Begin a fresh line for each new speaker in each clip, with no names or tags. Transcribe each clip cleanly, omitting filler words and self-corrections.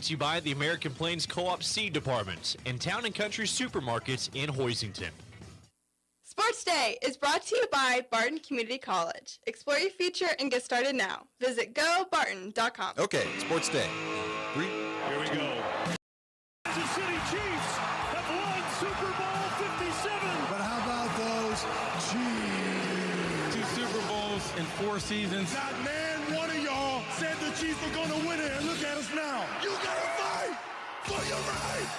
brought to you by the American Plains Co-op Seed Department and Town & Country Supermarkets in Hoisington.
Sports Day is brought to you by Barton Community College. Explore your future and get started now. Visit gobarton.com.
Okay, Sports Day. 3.
Here we go. Kansas City Chiefs have won Super Bowl 57.
But how about those Chiefs?
2 Super Bowls in 4 seasons.
Not man, one of y'all said the Chiefs were going to win it, and look at us now. You got to fight for your right.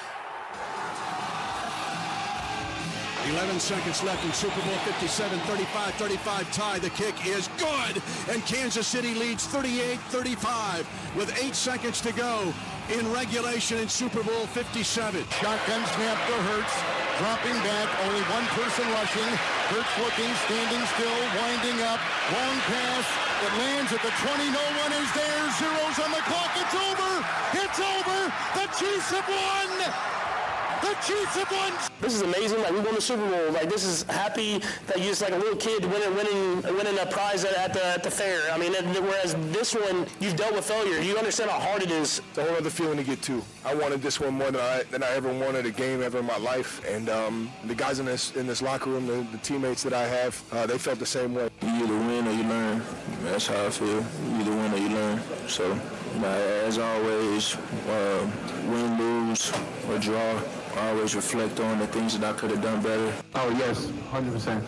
11 seconds left in Super Bowl 57, 35-35 tie. The kick is good, and Kansas City leads 38-35 with 8 seconds to go in regulation in Super Bowl 57.
Shotgun snap for Hurts, dropping back, only one person rushing. Hurts looking, standing still, winding up, long pass. It lands at the 20, no one is there. Zeros on the clock, it's over! It's over! The Chiefs have won! The Chiefs have won!
This is amazing. Like, we won the Super Bowl. Like, this is happy that you're just like a little kid winning a prize at the fair. I mean, whereas this one, you've dealt with failure. You understand how hard it is.
It's a whole other feeling to get to. I wanted this one more than I ever wanted a game ever in my life. And the guys in this locker room, the teammates that I have, they felt the same way.
You either win or you learn. That's how I feel. You either win or you learn. So, as always, win, lose, or draw, I always reflect on the things that I could have done better.
Oh, yes, 100%.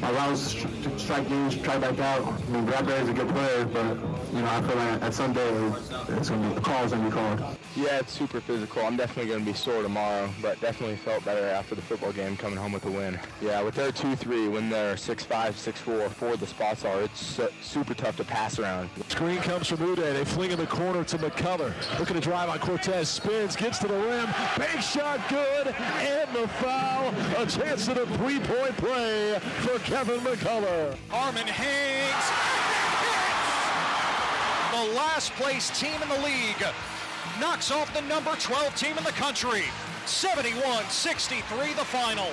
My rounds strike games, try back out. I mean, Bradbury is a good player, but, I feel like at some day the call's going to be called.
Yeah, it's super physical. I'm definitely going to be sore tomorrow, but definitely felt better after the football game coming home with a win. Yeah, with their 2-3, when they're 6'5", 6'4", 4 the spots are, it's super tough to pass around.
Screen comes from Uday. They fling in the corner to McCullough. Looking to drive on Cortez. Spins, gets to the rim. Big shot good, and the foul. A chance at a three-point play for Kevin McCullough.
Armin hangs. The last place team in the league knocks off the number 12 team in the country. 71-63 the final.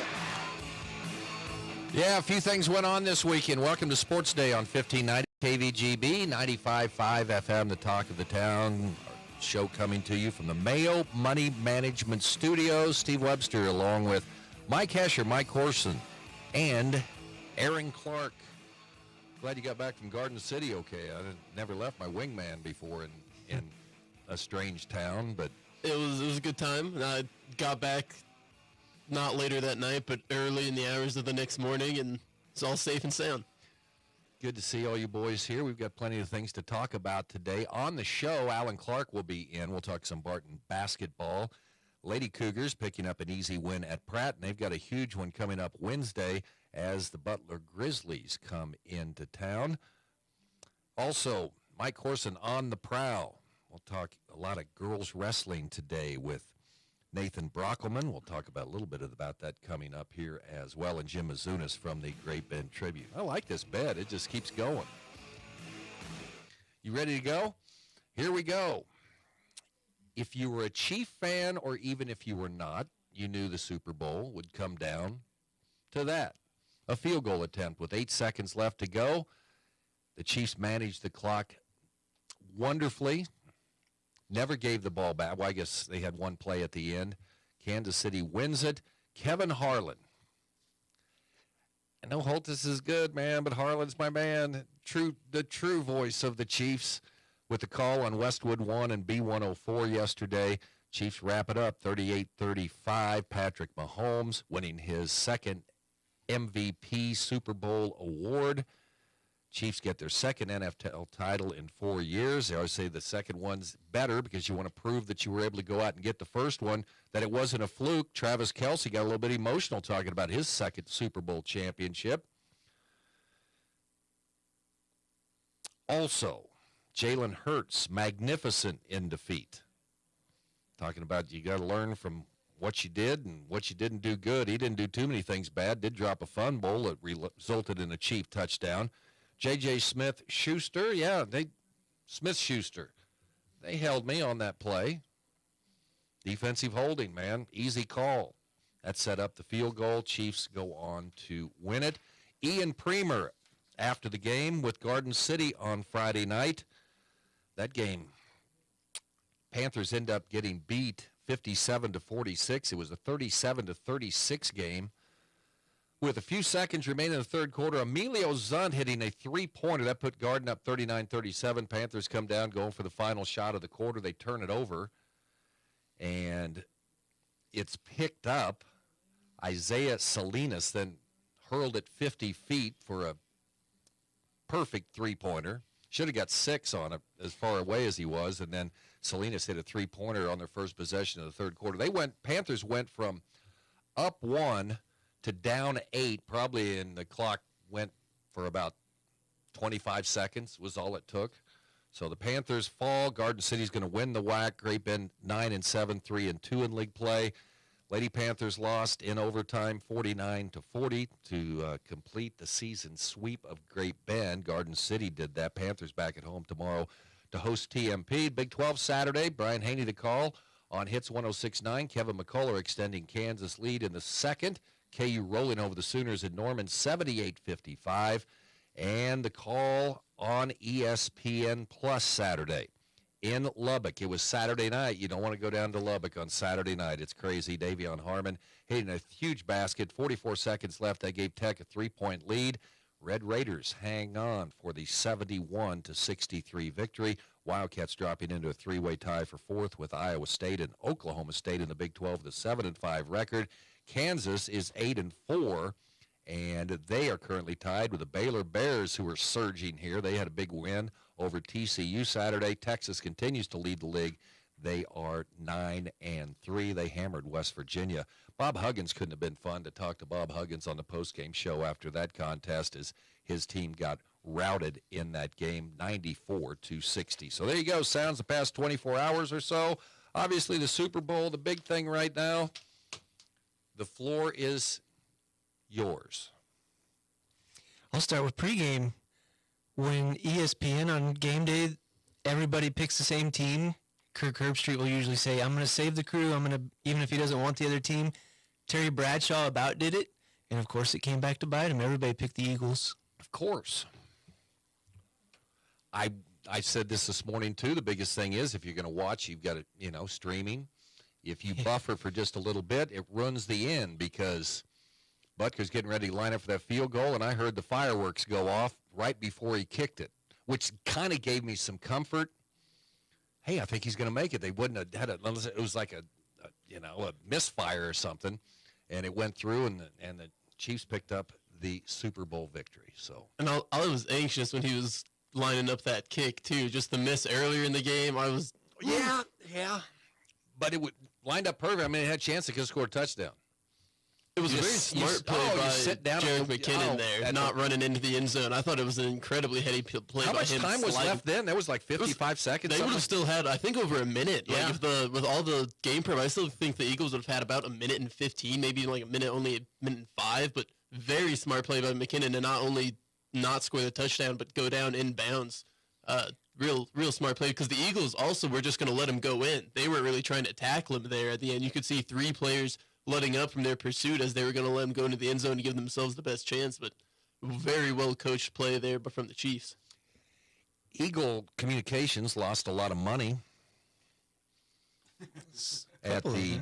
Yeah, a few things went on this weekend. Welcome to Sports Day on 1590 KVGB, 95.5 FM, the talk of the town. Our show coming to you from the Mayo Money Management Studios. Steve Webster along with Mike Hesher, Mike Corson, and Aaron Clark. Glad you got back from Garden City okay. I never left my wingman before in a strange town, but
it was a good time. And I got back not later that night, but early in the hours of the next morning, and it's all safe and sound.
Good to see all you boys here. We've got plenty of things to talk about today. On the show, Alan Clark will be in. We'll talk some Barton basketball. Lady Cougars picking up an easy win at Pratt, and they've got a huge one coming up Wednesday as the Butler Grizzlies come into town. Also, Mike Corson on the prowl. We'll talk a lot of girls wrestling today with Nathan Brockelman. We'll talk about a little bit about that coming up here as well, and Jim Mazunas from the Great Bend Tribune. I like this bed. It just keeps going. You ready to go? Here we go. If you were a Chief fan, or even if you were not, you knew the Super Bowl would come down to that. A field goal attempt with 8 seconds left to go. The Chiefs managed the clock wonderfully. Never gave the ball back. Well, I guess they had one play at the end. Kansas City wins it. Kevin Harlan. I know Holtis is good, man, but Harlan's my man. The true voice of the Chiefs with the call on Westwood 1 and B104 yesterday. Chiefs wrap it up 38-35. Patrick Mahomes winning his second MVP Super Bowl award. Chiefs get their second NFL title in 4 years. They always say the second one's better because you want to prove that you were able to go out and get the first one, that it wasn't a fluke. Travis Kelce got a little bit emotional talking about his second Super Bowl championship. Also, Jalen Hurts, magnificent in defeat. Talking about you got to learn from what you did and what you didn't do good. He didn't do too many things bad. Did drop a fumble that resulted in a Chief touchdown. J.J. Smith-Schuster, Smith-Schuster. They held me on that play. Defensive holding, man. Easy call. That set up the field goal. Chiefs go on to win it. Ian Premer, after the game with Garden City on Friday night. That game Panthers end up getting beat 57-46. It was a 37-36 game. With a few seconds remaining in the third quarter, Emilio Zunt hitting a three-pointer. That put Garden up 39-37. Panthers come down, going for the final shot of the quarter. They turn it over, and it's picked up. Isaiah Salinas then hurled it 50 feet for a perfect three-pointer. Should have got 6 on it as far away as he was, and then Salinas hit a three-pointer on their first possession of the third quarter. Panthers went from up 1 to down 8, probably, and the clock went for about 25 seconds was all it took. So the Panthers fall. Garden City's going to win the WAC. Great Bend 9-7, 3-2 in league play. Lady Panthers lost in overtime 49-40 to complete the season sweep of Great Bend. Garden City did that. Panthers back at home tomorrow to host TMP. Big 12 Saturday. Brian Haney to call on Hits 106.9. Kevin McCullough extending Kansas lead in the second. KU rolling over the Sooners in Norman 78-55. And the call on ESPN Plus Saturday in Lubbock. It was Saturday night. You don't want to go down to Lubbock on Saturday night. It's crazy. Davion Harmon hitting a huge basket. 44 seconds left. That gave Tech a 3-point lead. Red Raiders hang on for the 71-63 victory. Wildcats dropping into a 3-way tie for fourth with Iowa State and Oklahoma State in the Big 12 with a 7-5 record. Kansas is 8-4, and they are currently tied with the Baylor Bears, who are surging here. They had a big win over TCU Saturday. Texas continues to lead the league. They are 9-3. They hammered West Virginia. Bob Huggins couldn't have been fun to talk to Bob Huggins on the postgame show after that contest as his team got routed in that game 94-60. So there you go. Sounds the past 24 hours or so. Obviously the Super Bowl, the big thing right now. The floor is yours.
I'll start with pregame. When ESPN on game day, everybody picks the same team. Kirk Herbstreit will usually say, I'm going to save the crew. Even if he doesn't want the other team. Terry Bradshaw about did it. And, of course, it came back to bite him. Everybody picked the Eagles.
Of course. I said this morning, too. The biggest thing is if you're going to watch, you've got it, streaming. If you buffer for just a little bit, it runs the end because Butker's getting ready to line up for that field goal, and I heard the fireworks go off right before he kicked it, which kind of gave me some comfort. Hey, I think he's going to make it. They wouldn't have had it unless it was like a misfire or something, and it went through, and the Chiefs picked up the Super Bowl victory. So,
and I was anxious when he was lining up that kick too. Just the miss earlier in the game, I was
yeah. But it lined up perfect. I mean, it had a chance to score a touchdown.
It was a very smart play by Jerick McKinnon there, not running into the end zone. I thought it was an incredibly heady play by him.
How much time was left then? There was like 55 seconds.
They would have still had, I think, over a minute.
Yeah.
Like with all the game prep, I still think the Eagles would have had about a minute and 15, maybe like a minute and 5. But very smart play by McKinnon to not only not score the touchdown, but go down in bounds. Real smart play because the Eagles also were just going to let him go in. They weren't really trying to tackle him there at the end. You could see 3 players letting up from their pursuit as they were going to let him go into the end zone to give themselves the best chance. But very well coached play there, but from the Chiefs.
Eagle Communications lost a lot of money at the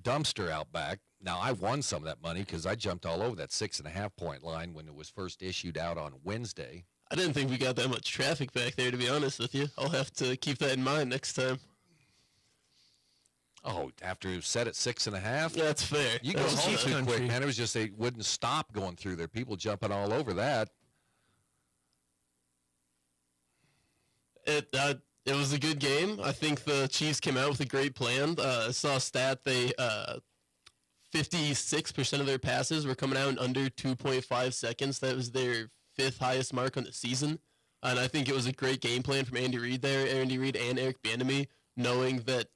dumpster out back. Now, I won some of that money because I jumped all over that 6.5-point line when it was first issued out on Wednesday.
I didn't think we got that much traffic back there, to be honest with you. I'll have to keep that in mind next time.
Oh, after it was set at 6.5?
Yeah, that's fair.
You go home too quick, man. It was just they wouldn't stop going through there. People jumping all over that.
It was a good game. I think the Chiefs came out with a great plan. I saw a stat. 56% of their passes were coming out in under 2.5 seconds. That was their 5th highest mark on the season. And I think it was a great game plan from Andy Reid there. Andy Reid and Eric Bieniemy, knowing that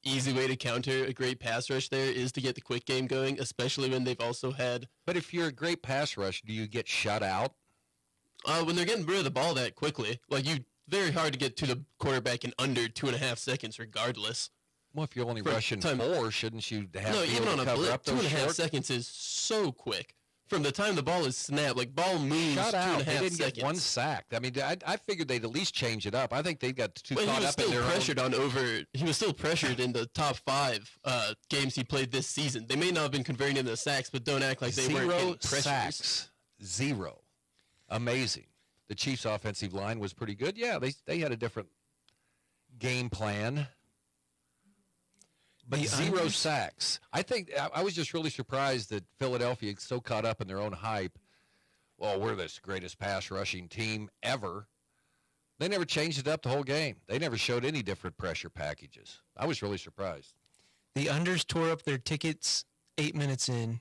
easy way to counter a great pass rush there is to get the quick game going, especially when they've also had...
But if you're a great pass rush, do you get shut out?
When they're getting rid of the ball that quickly. Very hard to get to the quarterback in under 2.5 seconds regardless.
Well, if you're only rushing 4, shouldn't you have
even on a
cover
blitz,
up those
2.5
short?
seconds is so quick. from the time the ball is snapped, like ball moves
Shut
2.5
out. They didn't
seconds.
get one sack. I mean, I figured they'd at least change it up. I think they got too
Well,
caught
he was
up in
still
their
pressured He was still pressured in the top 5 games he played this season. They may not have been converting into sacks, but don't act like they weren't getting
Zero
pressures.
sacks. Zero. Amazing. The Chiefs' offensive line was pretty good. Yeah, they had a different game plan. But zero sacks. I think I was just really surprised that Philadelphia is so caught up in their own hype. Well, we're this greatest pass rushing team ever. They never changed it up the whole game. They never showed any different pressure packages. I was really surprised.
The unders tore up their tickets 8 minutes in.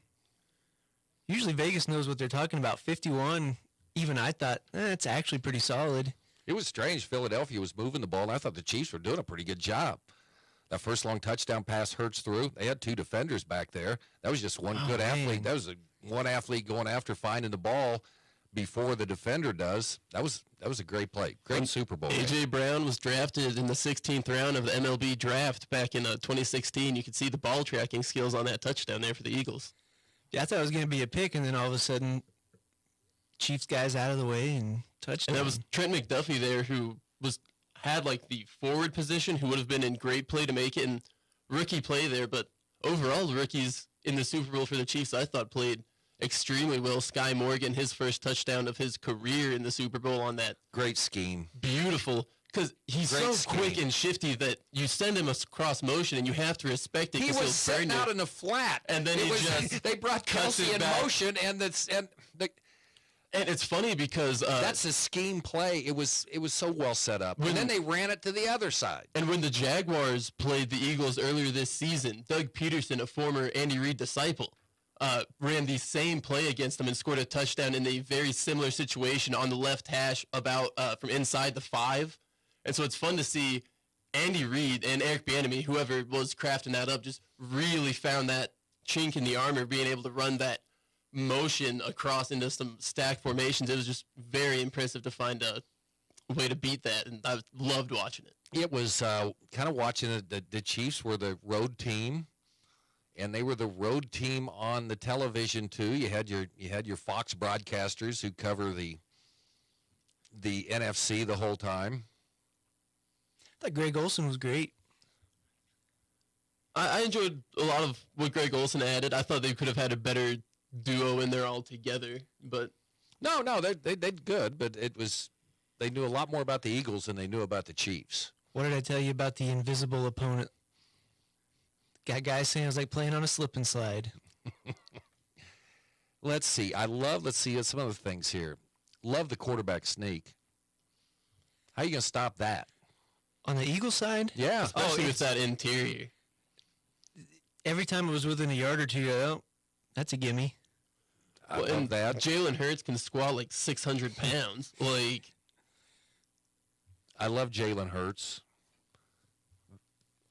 Usually Vegas knows what they're talking about. 51, even I thought, it's actually pretty solid.
It was strange. Philadelphia was moving the ball, and I thought the Chiefs were doing a pretty good job. That first long touchdown pass Hurts through. They had 2 defenders back there. That was just one good athlete. That was one athlete going after finding the ball before the defender does. That was a great play. Great Super Bowl.
A.J. Brown was drafted in the 16th round of the MLB draft back in 2016. You could see the ball tracking skills on that touchdown there for the Eagles.
Yeah, I thought it was going to be a pick, and then all of a sudden, Chiefs guys out of the way and touchdown.
And that was Trent McDuffie there, who had like the forward position, who would have been in great play to make it, and rookie play there. But overall, the rookies in the Super Bowl for the Chiefs, I thought, played extremely well. Sky Morgan, his first touchdown of his career in the Super Bowl on that.
Great scheme.
Beautiful. Because he's
Great
so quick and shifty that you send him across motion and you have to respect it.
He was sitting out in the flat,
and then
they brought Kelsey in motion, and
it's funny because
that's a scheme play. It was so well set up, and then they ran it to the other side.
And when the Jaguars played the Eagles earlier this season, Doug Peterson, a former Andy Reid disciple, ran the same play against them and scored a touchdown in a very similar situation on the left hash about from inside the 5. And so it's fun to see Andy Reid and Eric Bieniemy, whoever was crafting that up, just really found that chink in the armor, being able to run that motion across into some stack formations. It was just very impressive to find a way to beat that, and I loved watching it.
It was kind of watching it. The Chiefs were the road team, and they were the road team on the television too. You had your Fox broadcasters who cover the NFC the whole time.
I thought Greg Olsen was great.
I enjoyed a lot of what Greg Olsen added. I thought they could have had a better duo in there all together, but
no, they did good, but they knew a lot more about the Eagles than they knew about the Chiefs.
What did I tell you about the invisible opponent? Got guys saying it was like playing on a slip and slide.
Let's see some other things here. Love the quarterback sneak. How are you going to stop that?
On the Eagles side?
Yeah.
Especially with that interior.
Every time it was within a yard or two, that's a gimme.
I love that.
Jalen Hurts can squat like 600 pounds.
I love Jalen Hurts.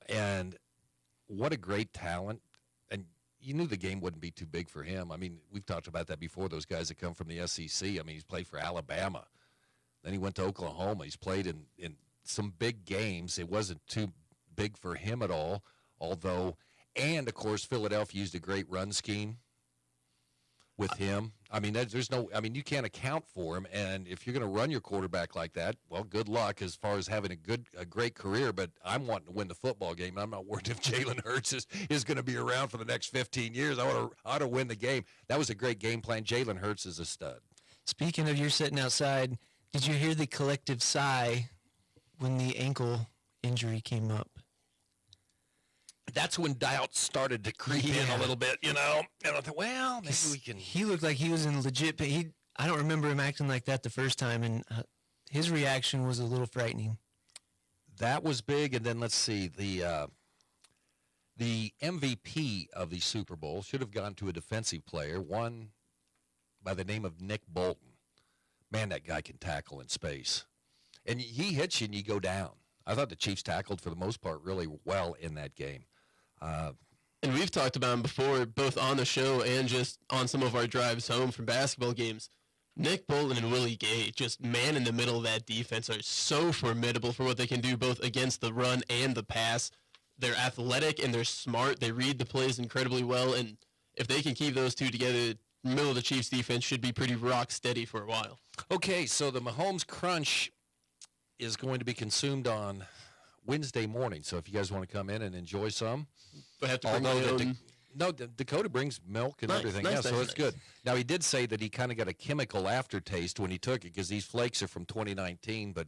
And what a great talent. And you knew the game wouldn't be too big for him. I mean, we've talked about that before, those guys that come from the SEC. I mean, he's played for Alabama. Then he went to Oklahoma. He's played in some big games. It wasn't too big for him at all, and of course, Philadelphia used a great run scheme with him. I mean, you can't account for him, and if you're going to run your quarterback like that, well, good luck as far as having a great career, but I'm wanting to win the football game. I'm not worried if Jalen Hurts is going to be around for the next 15 years. I want to win the game. That was a great game plan. Jalen Hurts is a stud.
Speaking of you're sitting outside, did you hear the collective sigh when the ankle injury came up?
That's when doubt started to creep in a little bit, And I thought, well, maybe we can.
He looked like he was in legit pain. I don't remember him acting like that the first time, and his reaction was a little frightening.
That was big, and then let's see, the MVP of the Super Bowl should have gone to a defensive player, one by the name of Nick Bolton. Man, that guy can tackle in space. And he hits you and you go down. I thought the Chiefs tackled for the most part really well in that game.
And we've talked about him before, both on the show and just on some of our drives home from basketball games. Nick Bolton and Willie Gay, just man in the middle of that defense, are so formidable for what they can do both against the run and the pass. They're athletic and they're smart. They read the plays incredibly well. And if they can keep those two together, middle of the Chiefs defense should be pretty rock steady for a while.
Okay, so the Mahomes Crunch is going to be consumed on Wednesday morning. So if you guys want to come in and enjoy some.
I have to bring my own.
Dakota brings milk and everything. So it's good. Now, he did say that he kind of got a chemical aftertaste when he took it because these flakes are from 2019, but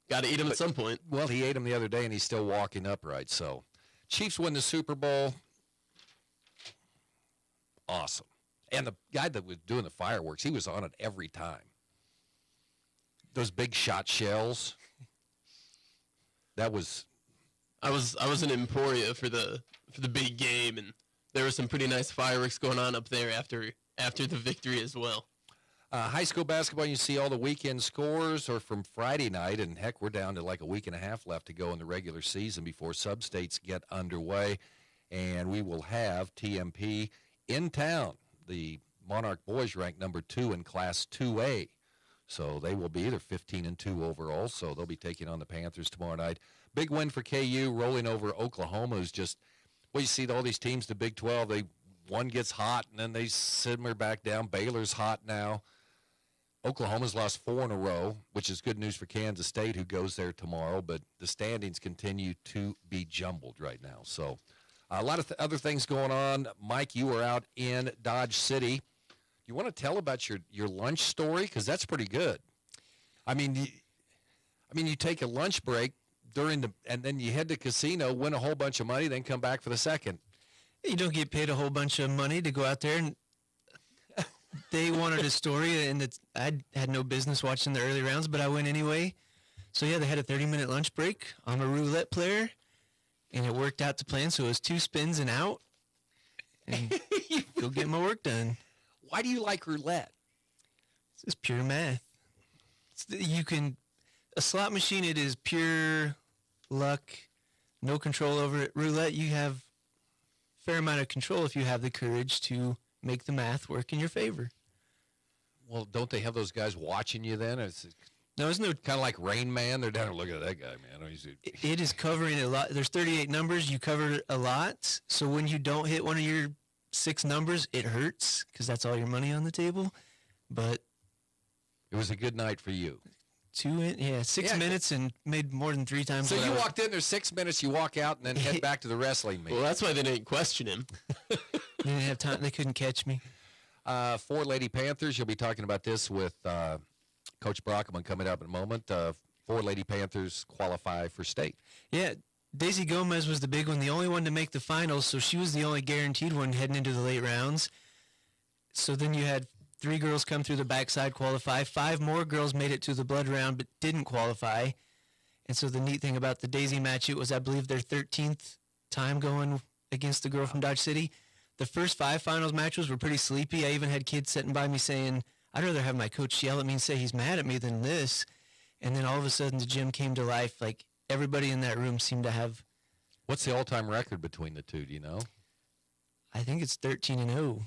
got to eat them at some point.
Well, he ate them the other day, and he's still walking upright. So Chiefs win the Super Bowl. Awesome. And the guy that was doing the fireworks, he was on it every time. Those big shot shells. That was.
I was in Emporia for the big game, and there were some pretty nice fireworks going on up there after the victory as well.
High school basketball, you see all the weekend scores are from Friday night, and heck, we're down to like a week and a half left to go in the regular season before sub-states get underway, and we will have TMP in town. The Monarch boys ranked number 2 in Class 2A, so they will be either 15-2 overall, so they'll be taking on the Panthers tomorrow night. Big win for KU, rolling over Oklahoma, who's just, well, you see all these teams, the Big 12, one gets hot, and then they simmer back down. Baylor's hot now. Oklahoma's lost 4 in a row, which is good news for Kansas State, who goes there tomorrow, but the standings continue to be jumbled right now. So a lot of other things going on. Mike, you were out in Dodge City. You want to tell about your lunch story? Because that's pretty good. I mean, you take a lunch break and then you head to casino, win a whole bunch of money, then come back for the second.
You don't get paid a whole bunch of money to go out there, and they wanted a story, and I had no business watching the early rounds, but I went anyway. So, yeah, they had a 30-minute lunch break. I'm a roulette player, and it worked out to plan, so it was 2 spins and out, and go get my work done.
Why do you like roulette?
It's just pure math. A slot machine, it is pure luck, no control over it. Roulette, you have a fair amount of control if you have the courage to make the math work in your favor.
Well, don't they have those guys watching you then?
No, it's no
kind of like Rain Man. They're down there looking at that guy, man.
It is covering a lot. There's 38 numbers. You cover a lot. So when you don't hit one of your 6 numbers, it hurts because that's all your money on the table. But
it was a good night for you.
6 minutes and made more than 3 times.
So you walked in, there's 6 minutes, you walk out, and then head back to the wrestling meet.
Well, that's why they didn't question him.
They didn't have time. They couldn't catch me.
4 Lady Panthers. You'll be talking about this with Coach Brockman coming up in a moment. 4 Lady Panthers qualify for state.
Yeah, Daisy Gomez was the big one, the only one to make the finals, so she was the only guaranteed one heading into the late rounds. So then you had 3 girls come through the backside, qualify. 5 more girls made it to the blood round but didn't qualify. And so the neat thing about the Daisy match, it was, I believe, their 13th time going against the girl from Dodge City. The first 5 finals matches were pretty sleepy. I even had kids sitting by me saying, I'd rather have my coach yell at me and say he's mad at me than this. And then all of a sudden the gym came to life. Like, everybody in that room seemed to have...
What's the all-time record between the two, do you know?
I think it's 13-0,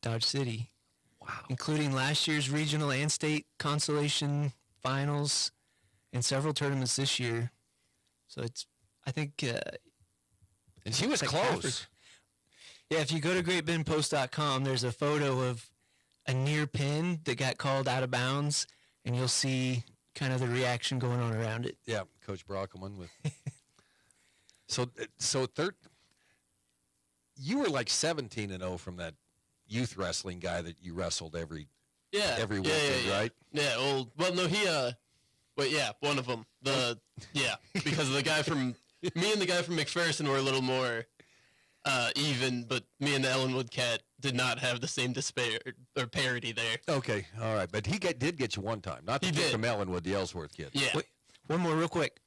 Dodge City.
Wow.
Including last year's regional and state consolation finals and several tournaments this year. So it's, I think...
and she was close.
Yeah, if you go to GreatBendPost.com, there's a photo of a near pin that got called out of bounds, and you'll see kind of the reaction going on around it.
Yeah, Coach Brockman with... you were like 17-0 from that youth wrestling guy that you wrestled every weekend, right?
Yeah, one of them. Because the guy from me and the guy from McPherson were a little more even, but me and the Ellenwood Cat did not have the same despair or parity there.
Okay, all right, but he did get you one time, not the kid from Ellenwood, the Ellsworth kid.
Yeah.
Wait, one more real quick.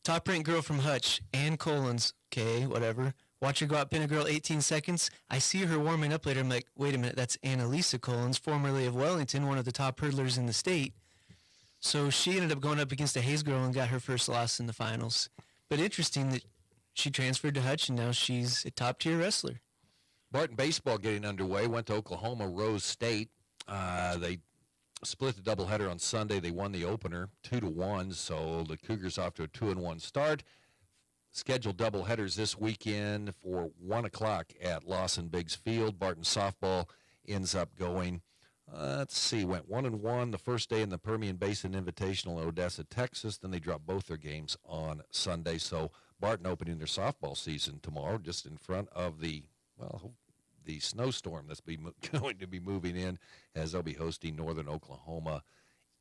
Top ranked girl from Hutch, Ann Collins, okay, whatever. Watch her go out, pin a girl 18 seconds. I see her warming up later. I'm like, wait a minute, that's Annalisa Collins, formerly of Wellington, one of the top hurdlers in the state. So she ended up going up against a Hayes girl and got her first loss in the finals. But interesting that she transferred to Hutch, and now she's a top-tier wrestler.
Barton baseball getting underway. Went to Oklahoma Rose State. They split the doubleheader on Sunday. They won the opener 2-1, so the Cougars off to a 2-1 start. Scheduled doubleheaders this weekend for 1 o'clock at Lawson Biggs Field. Barton softball ends up going. Let's see, went 1-1 the first day in the Permian Basin Invitational in Odessa, Texas. Then they dropped both their games on Sunday. So Barton opening their softball season tomorrow just in front of the snowstorm that's going to be moving in as they'll be hosting Northern Oklahoma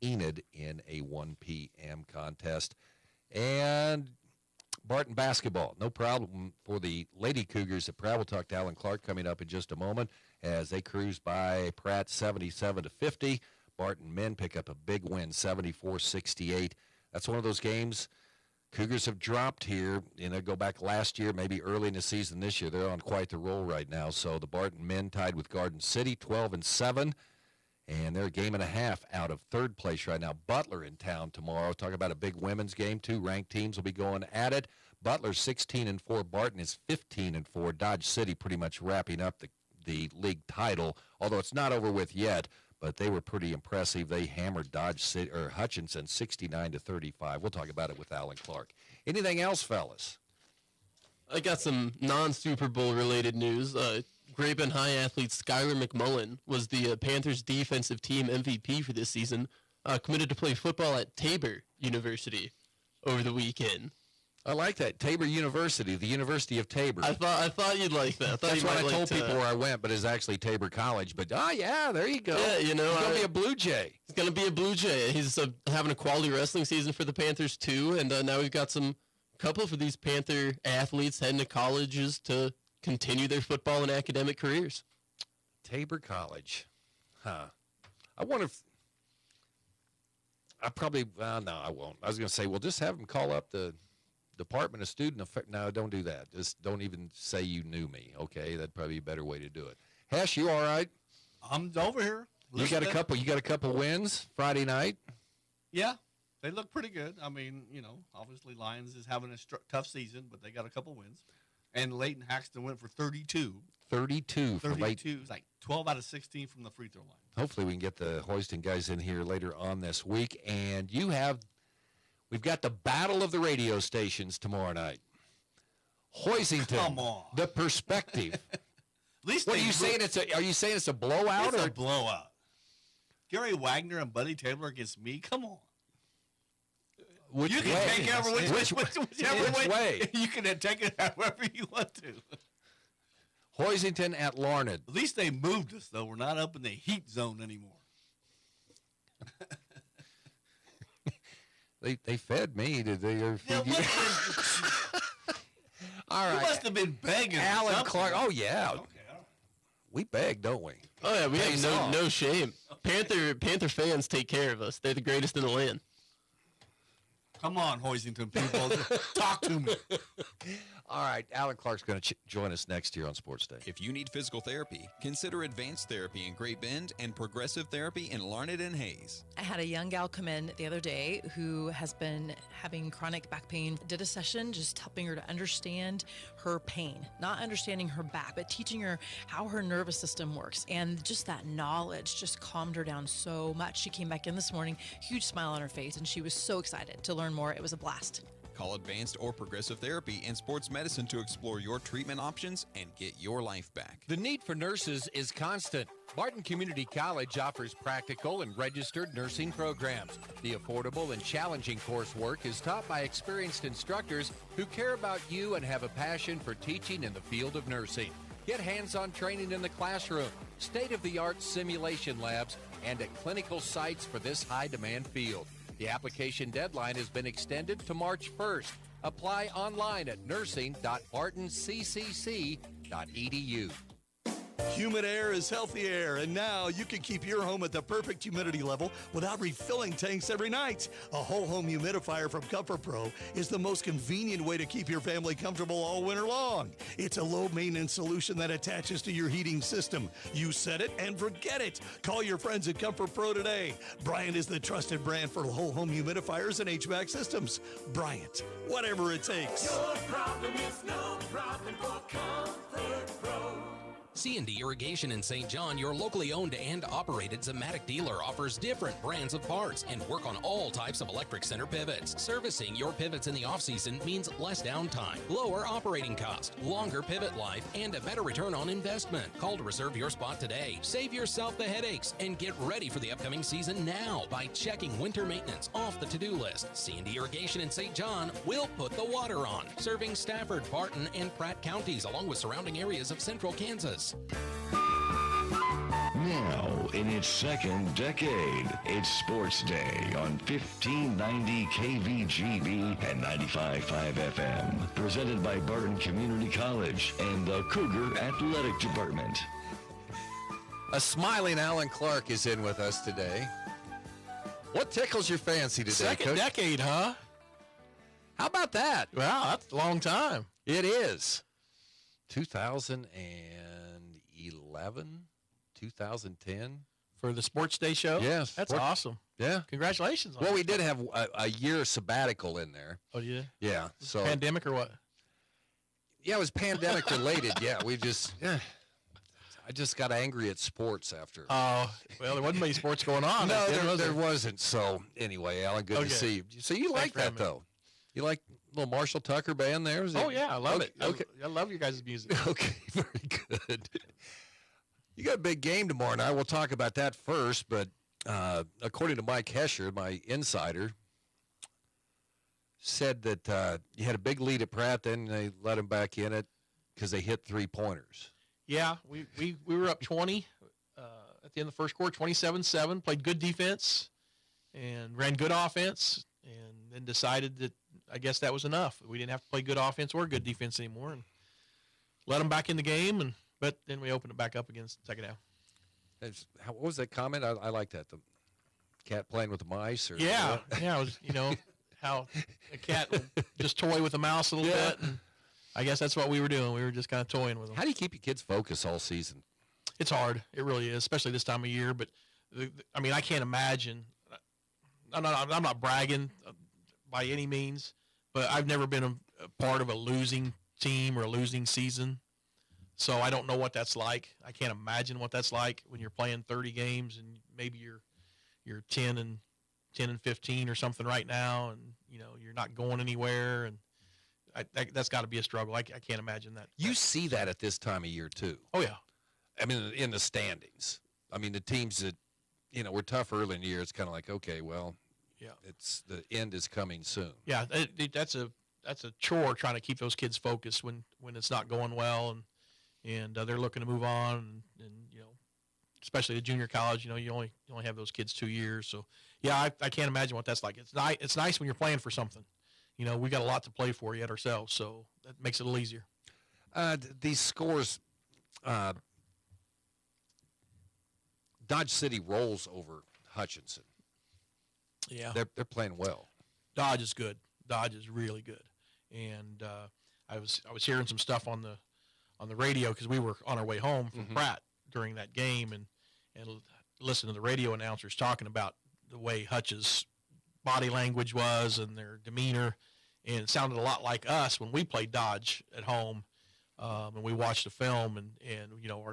Enid in a 1 p.m. contest. And Barton basketball, no problem for the Lady Cougars at Pratt. We'll talk to Alan Clark coming up in just a moment as they cruise by Pratt 77-50. Barton men pick up a big win, 74-68. That's one of those games Cougars have dropped here. Go back last year, maybe early in the season this year. They're on quite the roll right now. So the Barton men tied with Garden City, 12-7. And they're a game and a half out of third place right now. Butler in town tomorrow. Talk about a big women's game. 2 ranked teams will be going at it. Butler's 16-4. Barton is 15-4. Dodge City pretty much wrapping up the league title, although it's not over with yet. But they were pretty impressive. They hammered Hutchinson 69-35. We'll talk about it with Alan Clark. Anything else, fellas?
I got some non-Super Bowl related news. Great Bend High athlete Skylar McMullen was the Panthers defensive team MVP for this season, committed to play football at Tabor University over the weekend.
I like that. Tabor University, the University of Tabor.
I thought you'd like that.
That's what I told people where I went, but it's actually Tabor College. But, yeah, there you go.
Yeah,
he's going to be a Blue Jay.
He's going to be a Blue Jay. He's having a quality wrestling season for the Panthers, too, and now we've got couple for these Panther athletes heading to colleges to continue their football and academic careers.
Tabor College. I wonder if I probably no, I won't. I was going to say, well, just have them call up the Department of Student Affairs. No, don't do that. Just don't even say you knew me, okay? That'd probably be a better way to do it. Hesh, you all right?
I'm over here.
You got a couple wins Friday night?
Yeah. They look pretty good. I mean, obviously Lions is having a tough season, but they got a couple wins. And Leighton Haxton went for 32.
32 for Leighton.
It's like 12 out of 16 from the free throw line.
Hopefully we can get the Hoiston guys in here later on this week. And we've got the battle of the radio stations tomorrow night. Hoisington.
Come on.
The Perspective.
At least
what are you saying? Are you saying it's a blowout?
It's a blowout. Gary Wagner and Buddy Taylor against me? Come on.
Which
you can
way?
take it whichever way. You can take it however you want to.
Hoisington at Larned.
At least they moved us, though. We're not up in the heat zone anymore.
They fed me. Did they ever feed you? All right.
You must have been begging.
Alan Clark. Oh, yeah.
Okay.
We beg, don't we?
Oh, yeah. We have no shame. Panther fans take care of us. They're the greatest in the land.
Come on, Hoisington people. Talk to me.
All right, Alan Clark's going to join us next year on Sports Day.
If you need physical therapy, consider Advanced Therapy in Great Bend and Progressive Therapy in Larned and Hayes.
I had a young gal come in the other day who has been having chronic back pain. Did a session just helping her to understand her pain, not understanding her back, but teaching her how her nervous system works. And just that knowledge just calmed her down so much. She came back in this morning, huge smile on her face, and she was so excited to learn more. It was a blast.
Call Advanced or Progressive Therapy and Sports Medicine to explore your treatment options and get your life back.
The need for nurses is constant. Barton Community College offers practical and registered nursing programs. The affordable and challenging coursework is taught by experienced instructors who care about you and have a passion for teaching in the field of nursing. Get hands-on training in the classroom, state-of-the-art simulation labs, and at clinical sites for this high-demand field. The application deadline has been extended to March 1st. Apply online at nursing.bartonccc.edu.
Humid air is healthy air, and now you can keep your home at the perfect humidity level without refilling tanks every night. A whole home humidifier from Comfort Pro is the most convenient way to keep your family comfortable all winter long. It's a low-maintenance solution that attaches to your heating system. You set it and forget it. Call your friends at Comfort Pro today. Bryant is the trusted brand for whole home humidifiers and HVAC systems. Bryant, whatever it takes.
Your problem is no problem for Comfort Pro. C&D Irrigation in St. John, your locally owned and operated Zematic dealer, offers different brands of parts and work on all types of electric center pivots. Servicing your pivots in the off-season means less downtime, lower operating cost, longer pivot life, and a better return on investment. Call to reserve your spot today. Save yourself the headaches and get ready for the upcoming season now by checking winter maintenance off the to-do list. C&D Irrigation in St. John will put the water on, serving Stafford, Barton, and Pratt counties along with surrounding areas of central Kansas.
Now, in its second decade, it's Sports Day on 1590 KVGB and 95.5 FM. Presented by Barton Community College and the Cougar Athletic Department.
A smiling Alan Clark is in with us today. What tickles your fancy today,
Second
Coach?
decade, huh?
How about that?
Wow, that's a long time.
It is. 2011, 2010.
For the Sports Day show?
Yes.
That's awesome.
Yeah.
Congratulations on
Well,
it.
we did have a year sabbatical in there.
Oh, yeah?
Yeah. So
Pandemic or what?
Yeah, it was pandemic related. Yeah, I just got angry at sports after.
Oh, well, there wasn't many sports going on.
No,
back then,
there wasn't. So anyway, Alan, good to see you. So you like that, though? You like little Marshall Tucker band there?
Oh, yeah, I love it.
Okay.
I love your guys' music.
Okay, very good. You got a big game tomorrow night. We'll talk about that first, but according to Mike Hesher, my insider, said that you had a big lead at Pratt, then they let him back in it because they hit three-pointers.
Yeah, we were up 20 at the end of the first quarter, 27-7, played good defense and ran good offense, and then decided that I guess that was enough. We didn't have to play good offense or good defense anymore, and let them back in the game, but then we opened it back up against the second half.
What was that comment? I like that. The cat playing with the mice? Or
yeah, it was, how a cat will just toy with a mouse a little bit, and I guess that's what we were doing. We were just kind of toying with them.
How do you keep your kids focused all season?
It's hard. It really is, especially this time of year. But, I can't imagine. I'm not bragging by any means, but I've never been a part of a losing team or a losing season. So I don't know what that's like. I can't imagine what that's like when you're playing 30 games and maybe you're 10 and 15 or something right now, and you're not going anywhere, and that's got to be a struggle. I can't imagine that.
You see that at this time of year too.
Oh yeah.
I mean, in the standings. I mean, the teams that were tough early in the year. It's kind of like, okay, well,
yeah,
it's the end is coming soon.
Yeah, that's a chore trying to keep those kids focused when it's not going well, and they're looking to move on, and especially the junior college. You only have those kids 2 years, so yeah, I can't imagine what that's like. It's nice when you're playing for something. We got a lot to play for yet ourselves, so that makes it a little easier.
These scores, Dodge City rolls over Hutchinson.
Yeah,
they're playing well.
Dodge is good. Dodge is really good, and I was hearing some stuff on the radio because we were on our way home from Pratt during that game, and listening to the radio announcers talking about the way Hutch's body language was and their demeanor, and it sounded a lot like us when we played Dodge at home, and we watched the film, and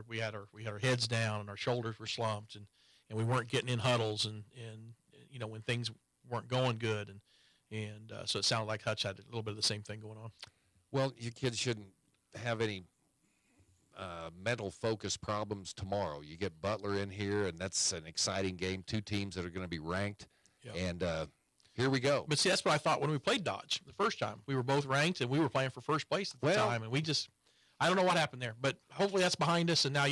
we had our heads down and our shoulders were slumped, and we weren't getting in huddles, and when things weren't going good, and so it sounded like Hutch had a little bit of the same thing going on.
Well, your kids shouldn't have any mental focus problems tomorrow. You get Butler in here, and that's an exciting game. Two teams that are going to be ranked, and here we go.
But see, that's what I thought when we played Dodge the first time. We were both ranked, and we were playing for first place at the time, and I don't know what happened there, but hopefully that's behind us, and now,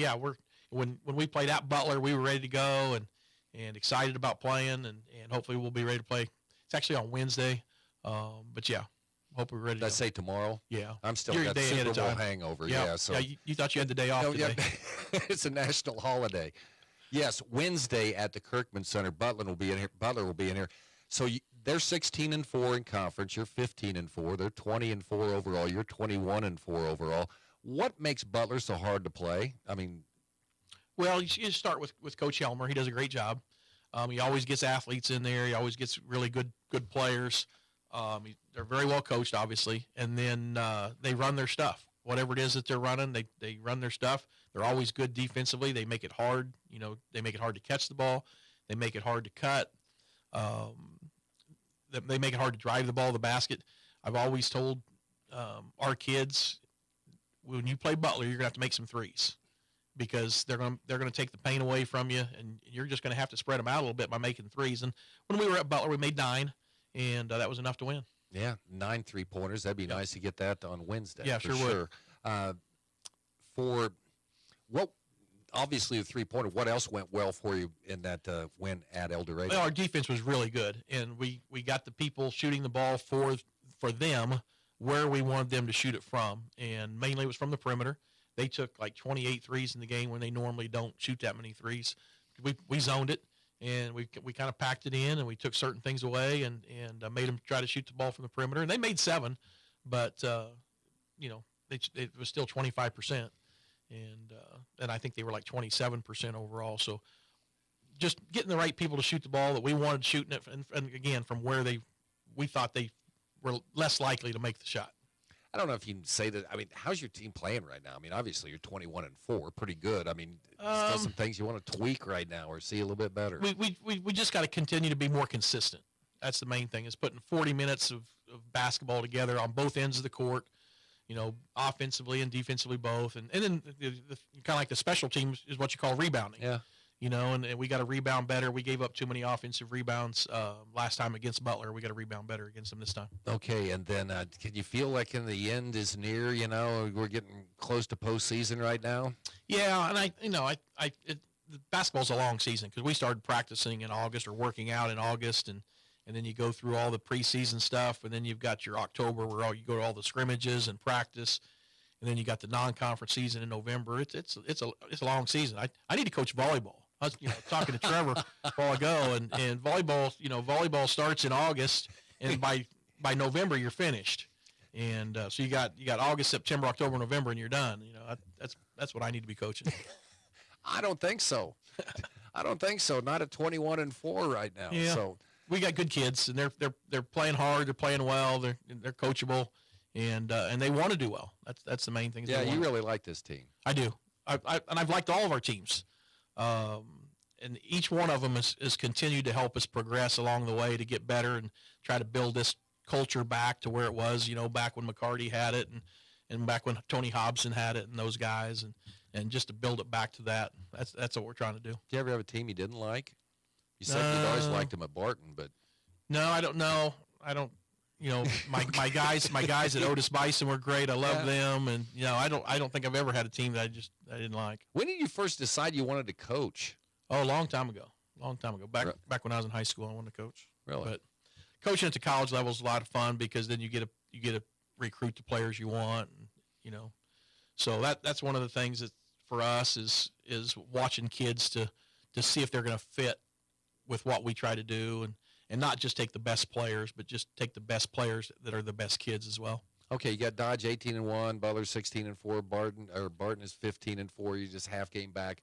when we played at Butler, we were ready to go and excited about playing, and hopefully we'll be ready to play. It's actually on Wednesday, but yeah. Hope we're ready.
Did I say tomorrow?
Yeah.
I'm still
You're
got
a day ahead
Super
of
Bowl
time.
hangover.
Yeah.
Yeah. So
you thought you had the day off today.
Yeah. It's a national holiday. Yes, Wednesday at the Kirkman Center. Butler will be in here. So they're 16-4 in conference. You're 15-4. They're 20-4 overall. You're 21-4 overall. What makes Butler so hard to play? I mean,
well, you start with Coach Helmer. He does a great job. He always gets athletes in there. He always gets really good players. They're very well coached, obviously, and then they run their stuff. whatever it is that they're running. They run their stuff. They're always good defensively. They make it hard. They make it hard to catch the ball. They make it hard to cut. They make it hard to drive the ball to the basket. I've always told our kids, when you play Butler, you're gonna have to make some threes, because they're gonna take the pain away from you, and you're just gonna have to spread them out a little bit by making threes. And when we were at Butler, we made 9, and that was enough to win.
Yeah, 9 3-pointers. That'd be nice to get that on Wednesday.
Yeah,
for
sure
would. For what? Obviously, the 3-pointer. What else went well for you in that win at El Dorado?
Well, our defense was really good, and we got the people shooting the ball for them where we wanted them to shoot it from, and mainly it was from the perimeter. They took like 28 threes in the game when they normally don't shoot that many threes. We zoned it, and we kind of packed it in, and we took certain things away and made them try to shoot the ball from the perimeter. And they made 7, but it was still 25%, and I think they were like 27% overall. So just getting the right people to shoot the ball that we wanted shooting it, and again, from where we thought they were less likely to make the shot.
I don't know if you can say that. I mean, how's your team playing right now? I mean, obviously you're 21-4, pretty good. I mean, still some things you want to tweak right now or see a little bit better.
We just got to continue to be more consistent. That's the main thing, is putting 40 minutes of basketball together on both ends of the court, offensively and defensively both. And then the kind of like the special teams is what you call rebounding.
Yeah.
And we got to rebound better. We gave up too many offensive rebounds last time against Butler. We got to rebound better against them this time.
Okay, and then can you feel like in the end is near? We're getting close to postseason right now.
Yeah, and basketball's a long season, because we started practicing in August or working out in August, and then you go through all the preseason stuff, and then you've got your October where you go to all the scrimmages and practice. And then you got the non-conference season in November. It's a long season. I need to coach volleyball. I was talking to Trevor a while ago, and volleyball starts in August, and by November you're finished. And so you got August, September, October, November, and you're done. That's what I need to be coaching.
I don't think so. Not at 21-4 right now.
Yeah.
So
we got good kids, and they're playing hard. They're playing well. They're coachable. And they want to do well. That's the main thing.
Yeah, you really like this team.
I do. I've liked all of our teams, and each one of them has continued to help us progress along the way to get better and try to build this culture back to where it was. Back when McCarty had it, and back when Tony Hobson had it, and those guys, and just to build it back to that. That's what we're trying to do.
Do you ever have a team you didn't like? You said you'd always liked them at Barton, but
no, I don't know. I don't. My guys at Otis Bison were great. I love them, and I don't think I've ever had a team that I didn't like.
When did you first decide you wanted to coach?
Oh, a long time ago. Back when I was in high school, I wanted to coach.
Really?
But coaching at the college level is a lot of fun, because then you get to recruit the players you want, and so that's one of the things that for us is watching kids to see if they're going to fit with what we try to do, and not just take the best players, but just take the best players that are the best kids as well.
Okay, you got Dodge 18-1, Butler 16-4, Barton is 15-4. You just half game back.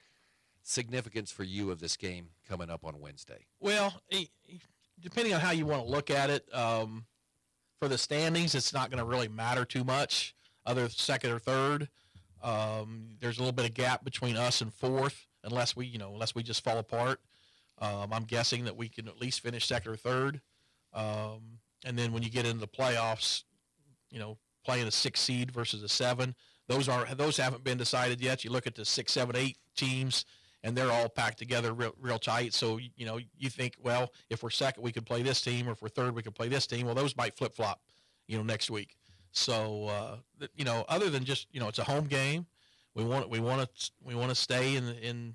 Significance for you of this game coming up on Wednesday?
Well, depending on how you want to look at it, for the standings, it's not going to really matter too much, other second or third. There's a little bit of gap between us and fourth, unless we just fall apart. I'm guessing that we can at least finish second or third. And then when you get into the playoffs, playing a 6 seed versus a 7, those haven't been decided yet. You look at the 6, 7, 8 teams, and they're all packed together real tight. So, you think, well, if we're second, we could play this team, or if we're third, we could play this team. Well, those might flip-flop, next week. So, other than just, it's a home game. We want to stay in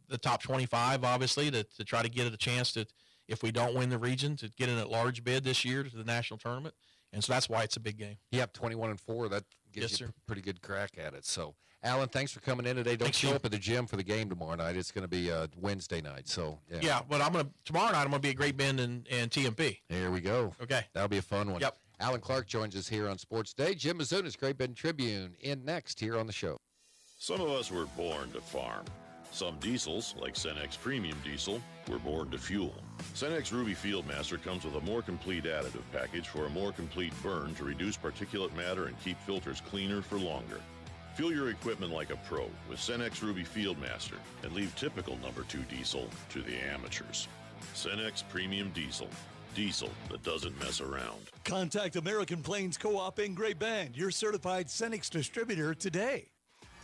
the top 25, obviously, to try to get a chance to, if we don't win the region, to get in a large bid this year to the national tournament. And so that's why it's a big game.
Yep, 21-4. That gives you a pretty good crack at it. So, Alan, thanks for coming in today. Don't show up at the gym for the game tomorrow night. It's going to be Wednesday night. So
yeah, but tomorrow night I'm going to be at Great Bend and TMP.
There we go.
Okay,
that'll be a fun one.
Yep.
Alan Clark joins us here on Sports Day. Jim Mizuna's Great Bend Tribune in next here on the show.
Some of us were born to farm. Some diesels, like Cenex Premium Diesel, were born to fuel. Cenex Ruby Fieldmaster comes with a more complete additive package for a more complete burn to reduce particulate matter and keep filters cleaner for longer. Fuel your equipment like a pro with Cenex Ruby Fieldmaster and leave typical number 2 diesel to the amateurs. Cenex Premium Diesel. Diesel that doesn't mess around.
Contact American Plains Co-op in Great Bend, your certified Cenex distributor today.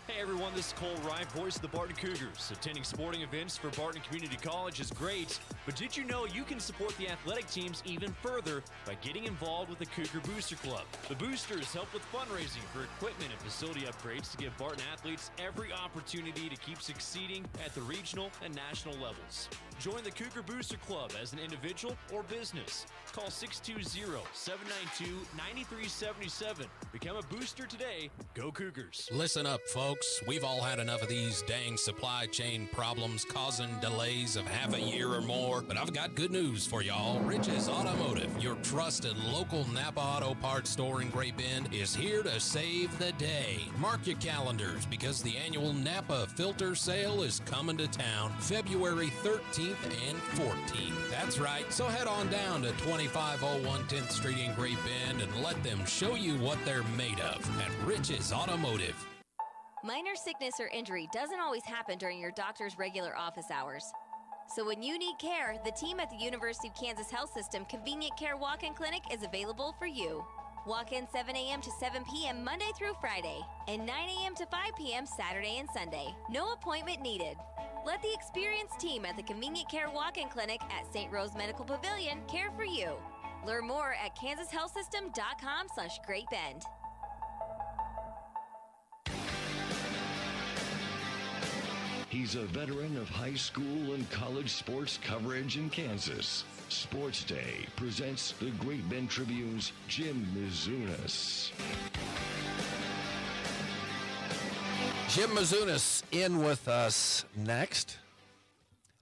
Hey everyone, this is Cole Ryan, voice of the Barton Cougars. Attending sporting events for Barton Community College is great, but did you know you can support the athletic teams even further by getting involved with the Cougar Booster Club? The Boosters help with fundraising for equipment and facility upgrades to give Barton athletes every opportunity to keep succeeding at the regional and national levels. Join the Cougar Booster Club as an individual or business. Call 620-792-9377. Become a booster today. Go Cougars.
Listen up, folks. We've all had enough of these dang supply chain problems causing delays of half a year or more. But I've got good news for y'all. Rich's Automotive, your trusted local Napa Auto Parts store in Great Bend, is here to save the day. Mark your calendars because the annual Napa Filter Sale is coming to town February 13th and 14th. That's right. So head on down to 2501 10th Street in Great Bend and let them show you what they're made of at Rich's Automotive.
Minor sickness or injury doesn't always happen during your doctor's regular office hours. So when you need care, the team at the University of Kansas Health System Convenient Care Walk-In Clinic is available for you. Walk in 7 a.m. to 7 p.m. Monday through Friday, and 9 a.m. to 5 p.m. Saturday and Sunday. No appointment needed. Let the experienced team at the Convenient Care Walk-In Clinic at St. Rose Medical Pavilion care for you. Learn more at kansashealthsystem.com/Great Bend.
He's a veteran of high school and college sports coverage in Kansas. Sports Day presents the Great Bend Tribune's Jim Mizunas.
Jim Mizunas in with us next.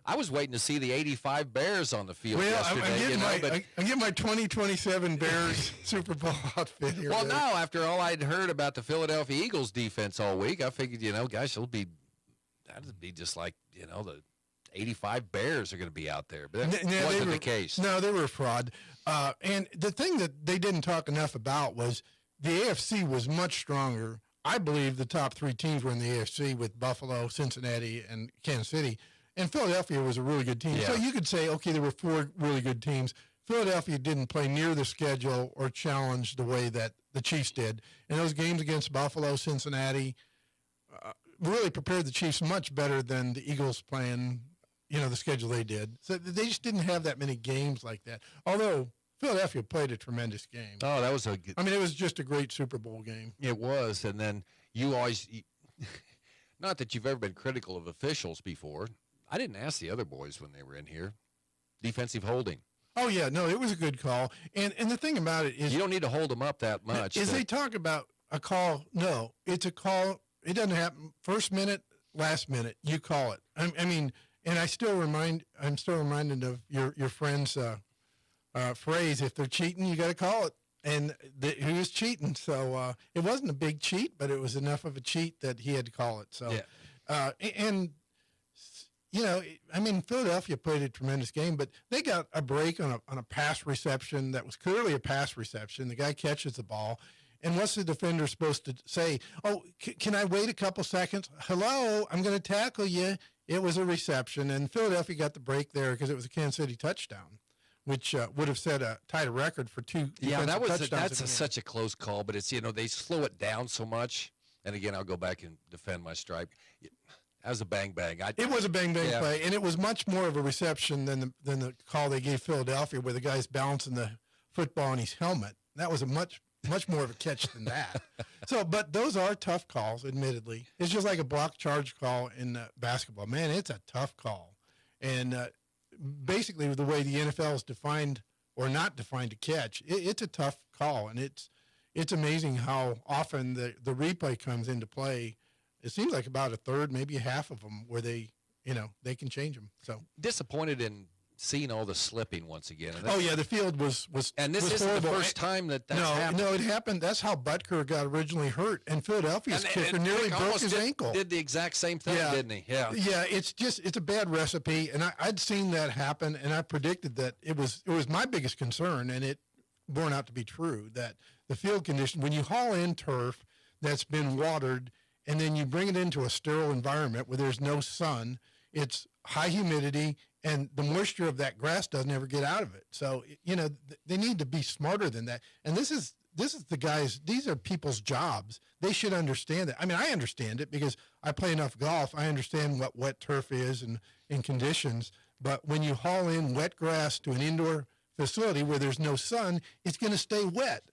I was waiting to see the 85 Bears on the field yesterday.
I'm getting my 2027 Bears Super Bowl outfit here.
Well, no, after all I'd heard about the Philadelphia Eagles defense all week, I figured, gosh, that'd be just like, the 85 Bears are going to be out there. But that wasn't the case.
No, they were a fraud. And the thing that they didn't talk enough about was the AFC was much stronger. I believe the top 3 teams were in the AFC with Buffalo, Cincinnati, and Kansas City. And Philadelphia was a really good team. Yeah. So you could say, okay, there were 4 really good teams. Philadelphia didn't play near the schedule or challenge the way that the Chiefs did. And those games against Buffalo, Cincinnati, really prepared the Chiefs much better than the Eagles playing, the schedule they did. So they just didn't have that many games like that. Although Philadelphia played a tremendous game.
Oh, that was it
was just a great Super Bowl game.
It was. And then you always, not that you've ever been critical of officials before. I didn't ask the other boys when they were in here. Defensive holding.
Oh, yeah. No, it was a good call. And the thing about it is,
you don't need to hold them up that much.
They talk about a call. No, it's a call. It doesn't happen first minute, last minute. You call it. I mean, and I'm still reminded of your friend's phrase: if they're cheating, you got to call it. And he was cheating, so it wasn't a big cheat, but it was enough of a cheat that he had to call it. So, Philadelphia played a tremendous game, but they got a break on a pass reception that was clearly a pass reception. The guy catches the ball. And what's the defender supposed to say? Oh, can I wait a couple seconds? Hello, I'm going to tackle you. It was a reception, and Philadelphia got the break there because it was a Kansas City touchdown, which would have tied a record for 2 touchdowns.
That's such a close call, but it's they slow it down so much. And again, I'll go back and defend my stripe. That was a bang-bang.
It was a bang-bang play, and it was much more of a reception than the call they gave Philadelphia where the guy's balancing the football on his helmet. That was a much more of a catch than that. So, but those are tough calls, admittedly. It's just like a block charge call in basketball. Man, it's a tough call. And basically the way the NFL is defined or not defined to catch, it's a tough call. And it's amazing how often the replay comes into play. It seems like about a third, maybe half of them where they can change them. So
disappointed in seeing all the slipping once again. And
Oh yeah, the field was
and this
was
isn't the
horrible.
first time that's
no,
happened.
No, it happened. That's how Butker got originally hurt, and Philadelphia's kicker nearly
Pick
broke
almost
his ankle.
Did the exact same thing, didn't he? Yeah.
Yeah, it's a bad recipe, and I'd seen that happen, and I predicted that it was my biggest concern, and it borne out to be true, that the field condition, when you haul in turf that's been watered and then you bring it into a sterile environment where there's no sun, it's high humidity, and the moisture of that grass doesn't ever get out of it. So, they need to be smarter than that. And this is the guys, these are people's jobs. They should understand that. I mean, I understand it because I play enough golf. I understand what wet turf is and conditions. But when you haul in wet grass to an indoor facility where there's no sun, it's going to stay wet.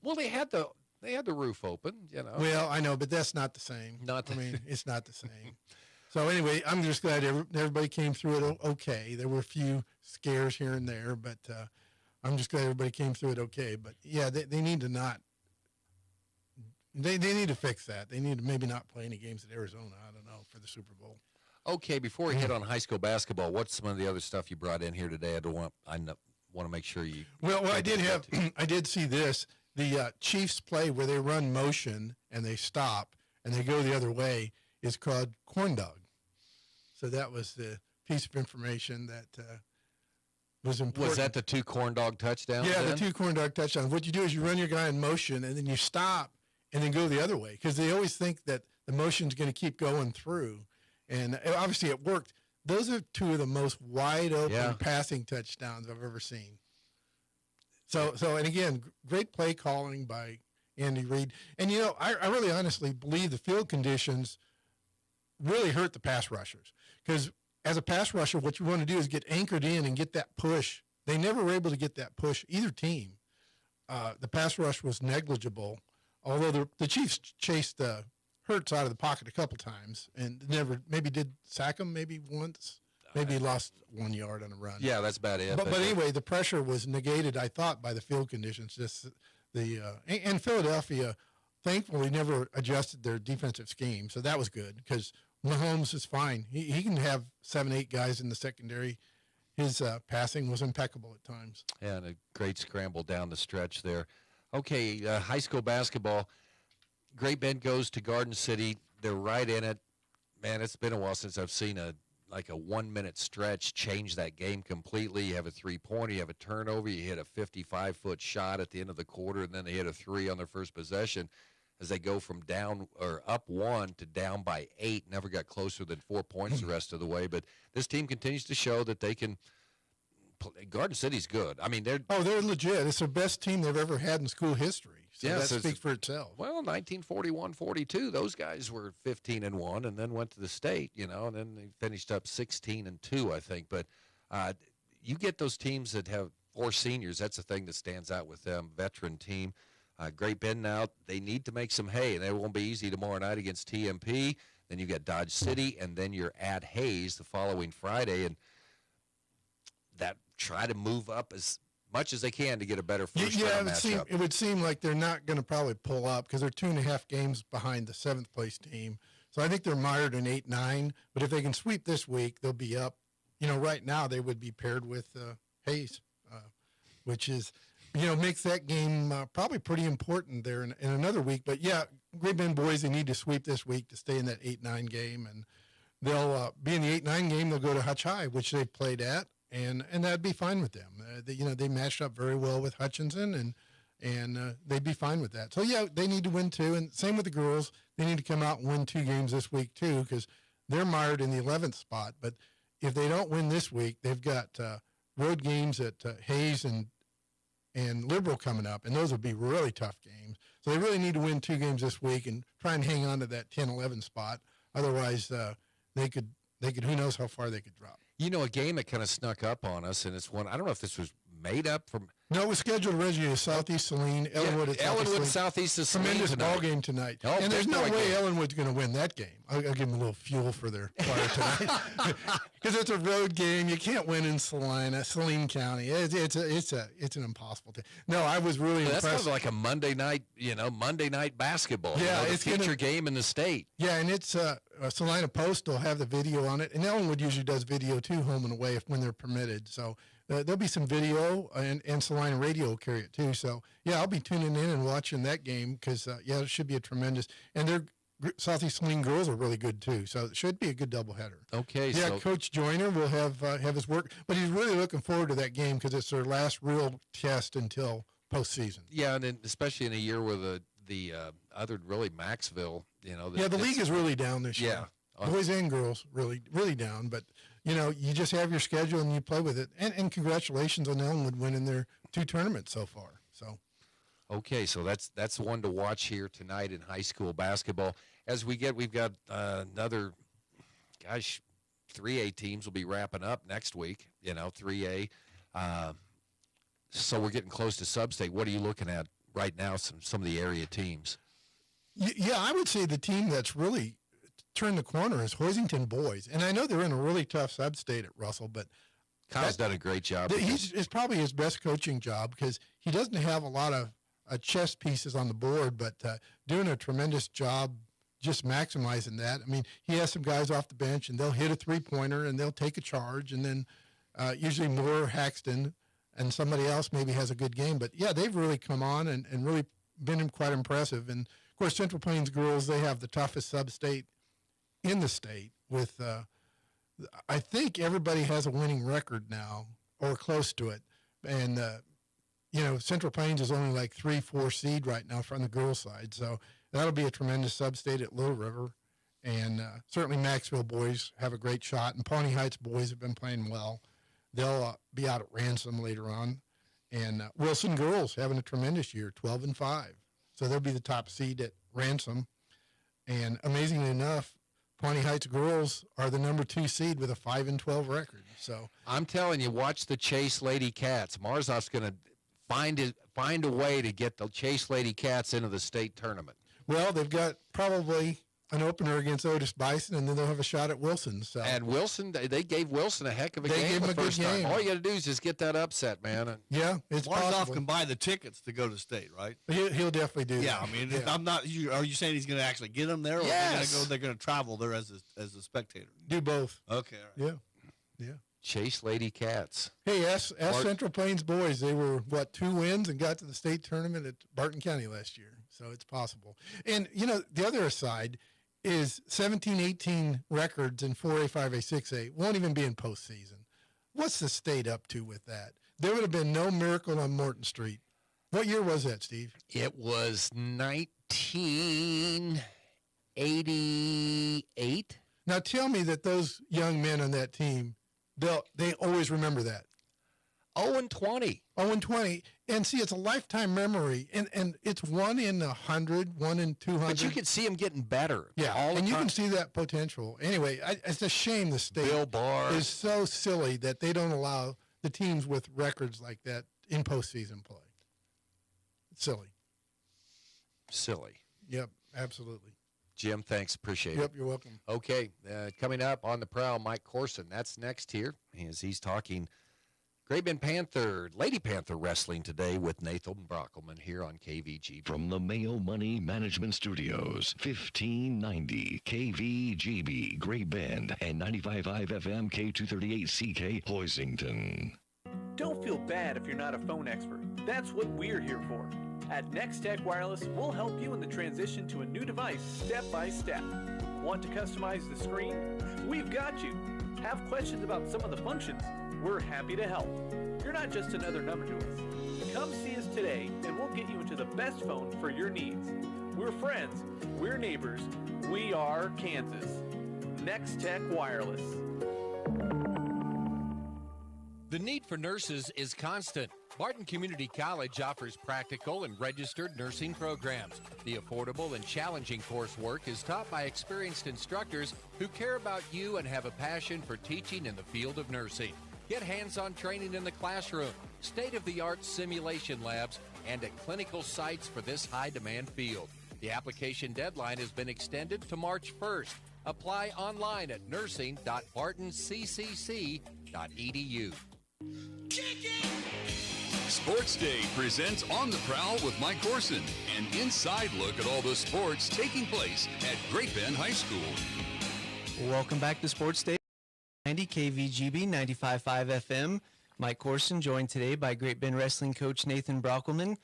Well, they had the roof open,
Well, I know, but that's not the same.
I
mean, it's not the same. So anyway, I'm just glad everybody came through it okay. There were a few scares here and there, but I'm just glad everybody came through it okay. But yeah, they need to not. They need to fix that. They need to maybe not play any games at Arizona. I don't know, for the Super Bowl.
Okay, before we hit on high school basketball, what's some of the other stuff you brought in here today? I want to make sure you.
Well, I did see this. The Chiefs play where they run motion and they stop and they go the other way is called corn dog. So that was the piece of information that was important.
Was that the 2 corn dog touchdowns?
Yeah,
then?
the 2 corn dog touchdowns. What you do is you run your guy in motion and then you stop and then go the other way because they always think that the motion's going to keep going through. And obviously it worked. Those are 2 of the most wide open passing touchdowns I've ever seen. So and again, great play calling by Andy Reid. And, I really honestly believe the field conditions really hurt the pass rushers. Because as a pass rusher, what you want to do is get anchored in and get that push. They never were able to get that push, either team. The pass rush was negligible, although the Chiefs chased Hurts out of the pocket a couple times and maybe did sack him maybe once. Maybe he lost 1 yard on a run.
Yeah, that's about it.
But anyway, the pressure was negated, I thought, by the field conditions. Just and Philadelphia, thankfully, never adjusted their defensive scheme, so that was good because Mahomes is fine. He can have 7-8 guys in the secondary. His passing was impeccable at times.
Yeah, and a great scramble down the stretch there. Okay, high school basketball. Great Bend goes to Garden City. They're right in it. Man, it's been a while since I've seen a 1-minute stretch change that game completely. You have a 3-pointer, you have a turnover, you hit a 55-foot shot at the end of the quarter, and then they hit a 3 on their first possession as they go from down or up 1 to down by 8. Never got closer than 4 points the rest of the way. But this team continues to show that they can. Garden City's good. I mean, they're
legit. It's the best team they've ever had in school history. So that speaks for itself.
Well, 1941-42, those guys were 15-1, and then went to the state, and then they finished up 16-2, I think. But you get those teams that have 4 seniors. That's the thing that stands out with them. Veteran team. Great Bend now, they need to make some hay, and it won't be easy tomorrow night against TMP. Then you got Dodge City, and then you're at Hayes the following Friday, and that try to move up as much as they can to get a better first-round matchup.
It would seem like they're not going to probably pull up because they're 2.5 games behind the 7th-place team. So I think they're mired in 8-9, but if they can sweep this week, they'll be up. Right now they would be paired with Hayes, which is – makes that game probably pretty important there in another week. But, yeah, Great Bend boys, they need to sweep this week to stay in that 8-9 game. And they'll be in the 8-9 game. They'll go to Hutch High, which they've played at, and that'd be fine with them. They matched up very well with Hutchinson, and they'd be fine with that. So, yeah, they need to win, too. And same with the girls. They need to come out and win 2 games this week, too, because they're mired in the 11th spot. But if they don't win this week, they've got road games at Hayes and Liberal coming up, and those would be really tough games. So they really need to win 2 games this week and try and hang on to that 10-11 spot. Otherwise, they could who knows how far they could drop.
A game that kind of snuck up on us, and it's one, I don't know if this was made up from.
No, it was scheduled originally as Southeast Saline, Ellenwood at
Southeast of Saline.
Tremendous ball game tonight.
Oh,
and there's no way Ellenwood's going to win that game. I'll give them a little fuel for their fire tonight. Because it's a road game. You can't win in Saline County. It's an impossible thing. No, I was really impressed.
That's kind of like a Monday night basketball.
Yeah,
it's a feature game in the state.
Yeah, and it's Salina Post will have the video on it, and Ellenwood usually does video too, home and away when they're permitted. So there'll be some video, and Salina Radio will carry it too. So yeah, I'll be tuning in and watching that game because it should be a tremendous. And their Southeast Saline girls are really good too, so it should be a good doubleheader.
Okay,
yeah,
so
Coach Joyner will have his work, but he's really looking forward to that game because it's their last real test until postseason.
Yeah, and then especially in a year where the other really Maxville,
the league is really down this year.
Yeah,
boys and girls really down. But you just have your schedule and you play with it. And congratulations on Ellenwood winning their 2 tournaments so far. So,
okay, so that's one to watch here tonight in high school basketball. As we've got another, 3A teams will be wrapping up next week. 3A. So we're getting close to sub-state. What are you looking at right now, some of the area teams?
Yeah, I would say the team that's really turned the corner is Hoisington boys. And I know they're in a really tough sub-state at Russell, but
Kyle's done a great job.
It's probably his best coaching job because he doesn't have a lot of chess pieces on the board, but doing a tremendous job just maximizing that. I mean, he has some guys off the bench, and they'll hit a three-pointer, and they'll take a charge, and then usually Moore, Haxton, and somebody else maybe has a good game. But, yeah, they've really come on and really been quite impressive. And, of course, Central Plains girls, they have the toughest sub-state in the state with I think everybody has a winning record now or close to it. And, Central Plains is only like 3-4 seed right now from the girls' side. So that'll be a tremendous sub-state at Little River. And certainly Maxville boys have a great shot. And Pawnee Heights boys have been playing well. They'll be out at Ransom later on. And Wilson girls having a tremendous year, 12-5. So they'll be the top seed at Ransom. And amazingly enough, Pawnee Heights girls are the number 2 seed with a 5-12 record. So
I'm telling you, watch the Chase Lady Cats. Marzoff's going to find a way to get the Chase Lady Cats into the state tournament.
Well, they've got probably an opener against Otis Bison, and then they'll have a shot at Wilson. So.
And Wilson, they gave Wilson a heck of a
they
game
gave him
the
a good
first time.
game.
All you got to do is just get that upset, man.
Yeah, it's
Marzoff
possible.
can buy the tickets to go to state, right?
He'll definitely do
Yeah,
that.
I mean, I'm not. Are you saying he's going to actually get them there, or
Yes.
they're going to travel there as a spectator?
Do both.
Okay. All right.
Yeah.
Chase Lady Cats.
Hey, ask Central Plains boys. They were, 2 wins and got to the state tournament at Barton County last year. So it's possible. And, the other side is 17-18 records in 4A, 5A, 6A won't even be in postseason. What's the state up to with that? There would have been no miracle on Morton Street. What year was that, Steve?
It was 1988.
Now tell me that those young men on that team, they always remember that.
0-20.
0-20. And see, it's a lifetime memory. And it's 1 in 100, 1 in 200.
But you can see them getting better.
Yeah,
all the
and you
time.
can see that potential. Anyway, it's a shame the state
Bill Barr
is so silly that they don't allow the teams with records like that in postseason play. It's silly. Yep, absolutely.
Jim, thanks. Appreciate it.
Yep, you're welcome.
Okay, coming up on the prowl, Mike Corson. That's next here as he's talking Great Bend Lady Panther Wrestling today with Nathan Brockelman here on KVGB.
From the Mayo Money Management Studios, 1590 KVGB, Great Bend, and 95.5 FM K238CK, Hoisington.
Don't feel bad if you're not a phone expert. That's what we're here for. At NextTech Wireless, we'll help you in the transition to a new device step by step. Want to customize the screen? We've got you. Have questions about some of the functions? We're happy to help. You're not just another number to us. Come see us today and we'll get you into the best phone for your needs. We're friends. We're neighbors. We are Kansas. NextTech Wireless.
The need for nurses is constant. Barton Community College offers practical and registered nursing programs. The affordable and challenging coursework is taught by experienced instructors who care about you and have a passion for teaching in the field of nursing. Get hands-on training in the classroom, state-of-the-art simulation labs, and at clinical sites for this high-demand field. The application deadline has been extended to March 1st. Apply online at nursing.bartonccc.edu.
Sports Day presents On the Prowl with Mike Corson, an inside look at all the sports taking place at Great Bend High School.
Welcome back to Sports Day, 90 KVGB 95.5 FM. Mike Corson, joined today by Great Bend Wrestling coach Nathan Brockelman.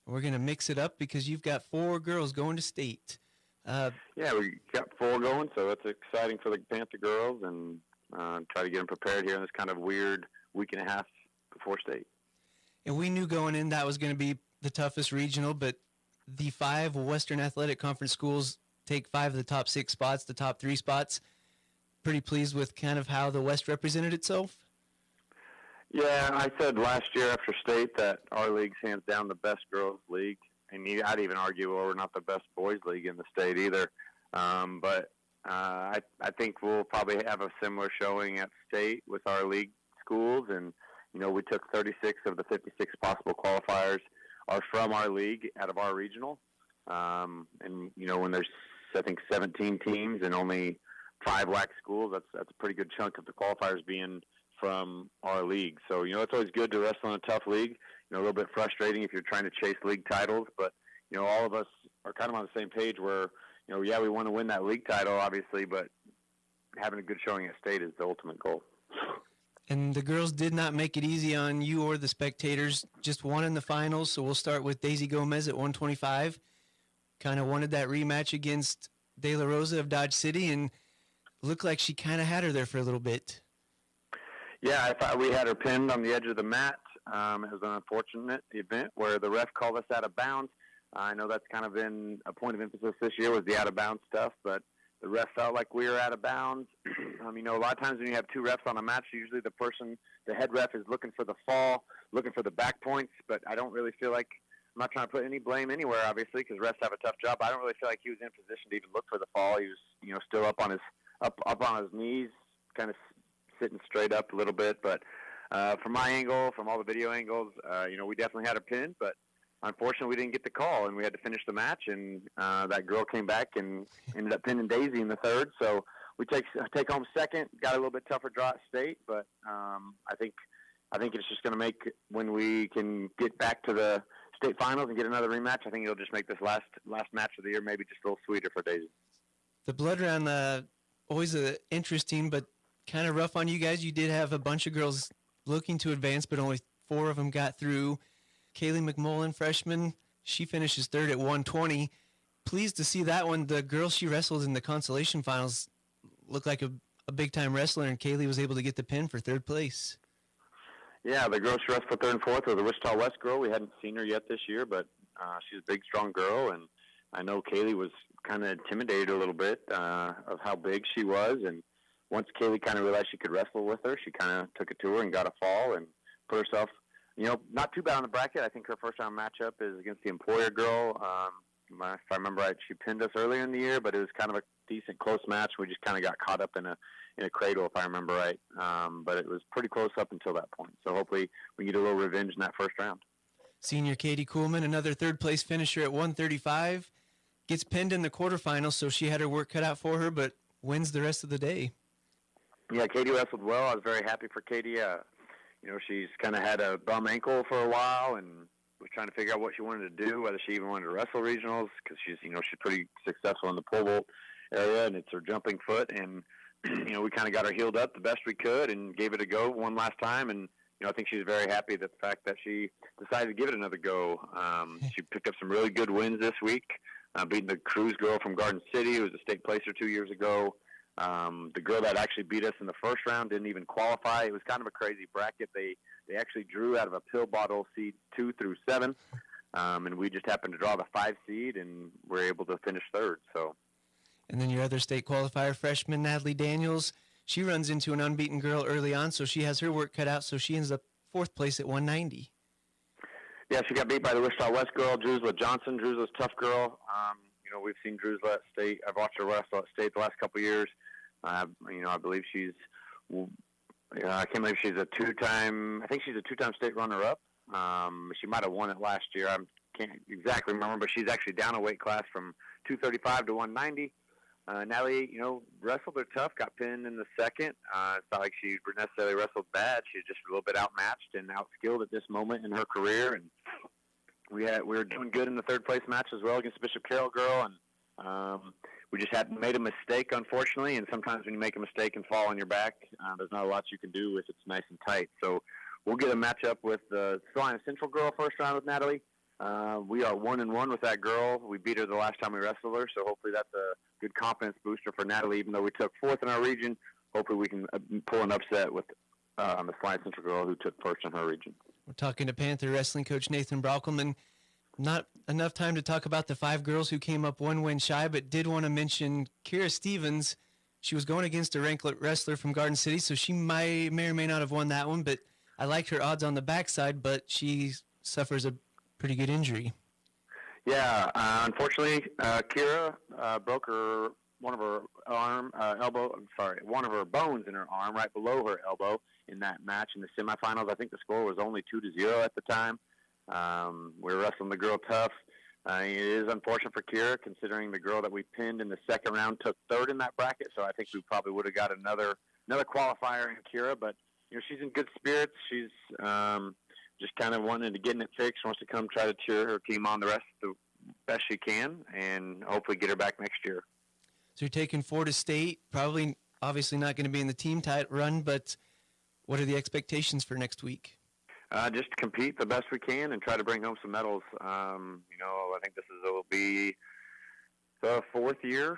We're going to mix it up because you've got 4 girls going to state.
Yeah, we got 4 going, so it's exciting for the Panther girls, and try to get them prepared here in this kind of weird week and a half before state.
And we knew going in that was going to be the toughest regional, but the 5 Western Athletic Conference schools take 5 of the top 6 spots, the top 3 spots. Pretty pleased with kind of how the West represented itself?
Yeah, I said last year after state that our league's hands down the best girls league, and I'd even argue we're not the best boys league in the state either. But I think we'll probably have a similar showing at state with our league schools, and we took 36 of the 56 possible qualifiers are from our league out of our regional. And when there's I think 17 teams and only 5 WAC schools, that's a pretty good chunk of the qualifiers being from our league. So, it's always good to wrestle in a tough league. A little bit frustrating if you're trying to chase league titles, but, all of us are kind of on the same page where, yeah, we want to win that league title, obviously, but having a good showing at state is the ultimate goal.
And the girls did not make it easy on you or the spectators. Just won in the finals, so we'll start with Daisy Gomez at 125. Kind of wanted that rematch against De La Rosa of Dodge City, and looked like she kind of had her there for a little bit.
Yeah, I thought we had her pinned on the edge of the mat. It was an unfortunate event where the ref called us out of bounds. I know that's kind of been a point of emphasis this year was the out-of-bounds stuff, but the ref felt like we were out of bounds. A lot of times when you have 2 refs on a match, usually the head ref is looking for the fall, looking for the back points, but I don't really feel like I'm not trying to put any blame anywhere, obviously, because refs have a tough job. I don't really feel like he was in position to even look for the fall. He was, still up on his knees, kind of sitting straight up a little bit. But from my angle, from all the video angles, we definitely had a pin, but unfortunately we didn't get the call, and we had to finish the match. And that girl came back and ended up pinning Daisy in the 3rd. So we take home 2nd. Got a little bit tougher draw at state, but I think it's just going to make when we can get back to the state finals and get another rematch. I think it'll just make this last match of the year maybe just a little sweeter for Daisy.
The blood round, always interesting, but kind of rough on you guys. You did have a bunch of girls looking to advance, but only 4 of them got through. Kaylee McMullen, freshman, she finishes 3rd at 120. Pleased to see that one. The girl she wrestled in the consolation finals looked like a big-time wrestler, and Kaylee was able to get the pin for 3rd place.
Yeah, the girl she wrestled for 3rd and 4th was the Wichita West girl. We hadn't seen her yet this year, but she's a big, strong girl, and I know Kaylee was kind of intimidated a little bit of how big she was, and once Kaylee kind of realized she could wrestle with her, she kind of took it to her and got a fall and put herself, not too bad on the bracket. I think her first-round matchup is against the Employer girl. If I remember right, she pinned us earlier in the year, but it was kind of a decent, close match. We just kind of got caught up in a cradle, if I remember right. But it was pretty close up until that point. So hopefully we get a little revenge in that first round.
Senior Katie Kuhlman, another 3rd-place finisher at 135, gets pinned in the quarterfinals, so she had her work cut out for her, but wins the rest of the day.
Yeah, Katie wrestled well. I was very happy for Katie. She's kind of had a bum ankle for a while and was trying to figure out what she wanted to do, whether she even wanted to wrestle regionals, because she's pretty successful in the pole vault area, and it's her jumping foot. And, we kind of got her healed up the best we could and gave it a go one last time. And, I think she's very happy that the fact that she decided to give it another go. She picked up some really good wins this week, beating the Cruz girl from Garden City, who was a state placer 2 years ago. The girl that actually beat us in the first round didn't even qualify. It was kind of a crazy bracket. They actually drew out of a pill bottle seed 2 through 7, and we just happened to draw the 5 seed, and were able to finish 3rd. So,
and then your other state qualifier, freshman Natalie Daniels, she runs into an unbeaten girl early on, so she has her work cut out. So she ends up 4th place at 190.
Yeah, she got beat by the Wichita West girl, Drusla Johnson. Drusla's a tough girl. We've seen Drusla at state. I've watched her wrestle at state the last couple of years. I believe she's, I can't believe she's a 2-time, I think she's a 2-time state runner-up. She might have won it last year. I can't exactly remember, but she's actually down a weight class from 235 to 190. Natalie, wrestled her tough, got pinned in the 2nd. It's not like she necessarily wrestled bad. She's just a little bit outmatched and outskilled at this moment in her career. And we were doing good in the 3rd place match as well against Bishop Carroll girl, and we just had made a mistake, unfortunately. And sometimes when you make a mistake and fall on your back, there's not a lot you can do if it's nice and tight. So we'll get a matchup with the Salina Central girl first round with Natalie. We are 1-1 with that girl. We beat her the last time we wrestled her, so hopefully that's a good confidence booster for Natalie. Even though we took 4th in our region, hopefully we can pull an upset with the Salina Central girl who took 1st in her region.
We're talking to Panther wrestling coach Nathan Brockelman. Not enough time to talk about the 5 girls who came up 1 win shy, but did want to mention Kira Stevens. She was going against a ranked wrestler from Garden City, so she may or may not have won that one, but I liked her odds on the backside, but she suffers a pretty good injury.
Yeah, unfortunately, Kira broke one of her bones in her arm right below her elbow in that match in the semifinals. I think the score was only 2-0 at the time. We were wrestling the girl tough. It is unfortunate for Kira, considering the girl that we pinned in the second round took 3rd in that bracket. So I think we probably would have got another qualifier in Kira. But she's in good spirits. She's just kind of wanting to get it fixed. Wants to come try to cheer her team on the rest the best she can, and hopefully get her back next year.
So you're taking Florida State. Probably, obviously not going to be in the team run, but what are the expectations for next week?
Just to compete the best we can and try to bring home some medals. I think will be the 4th year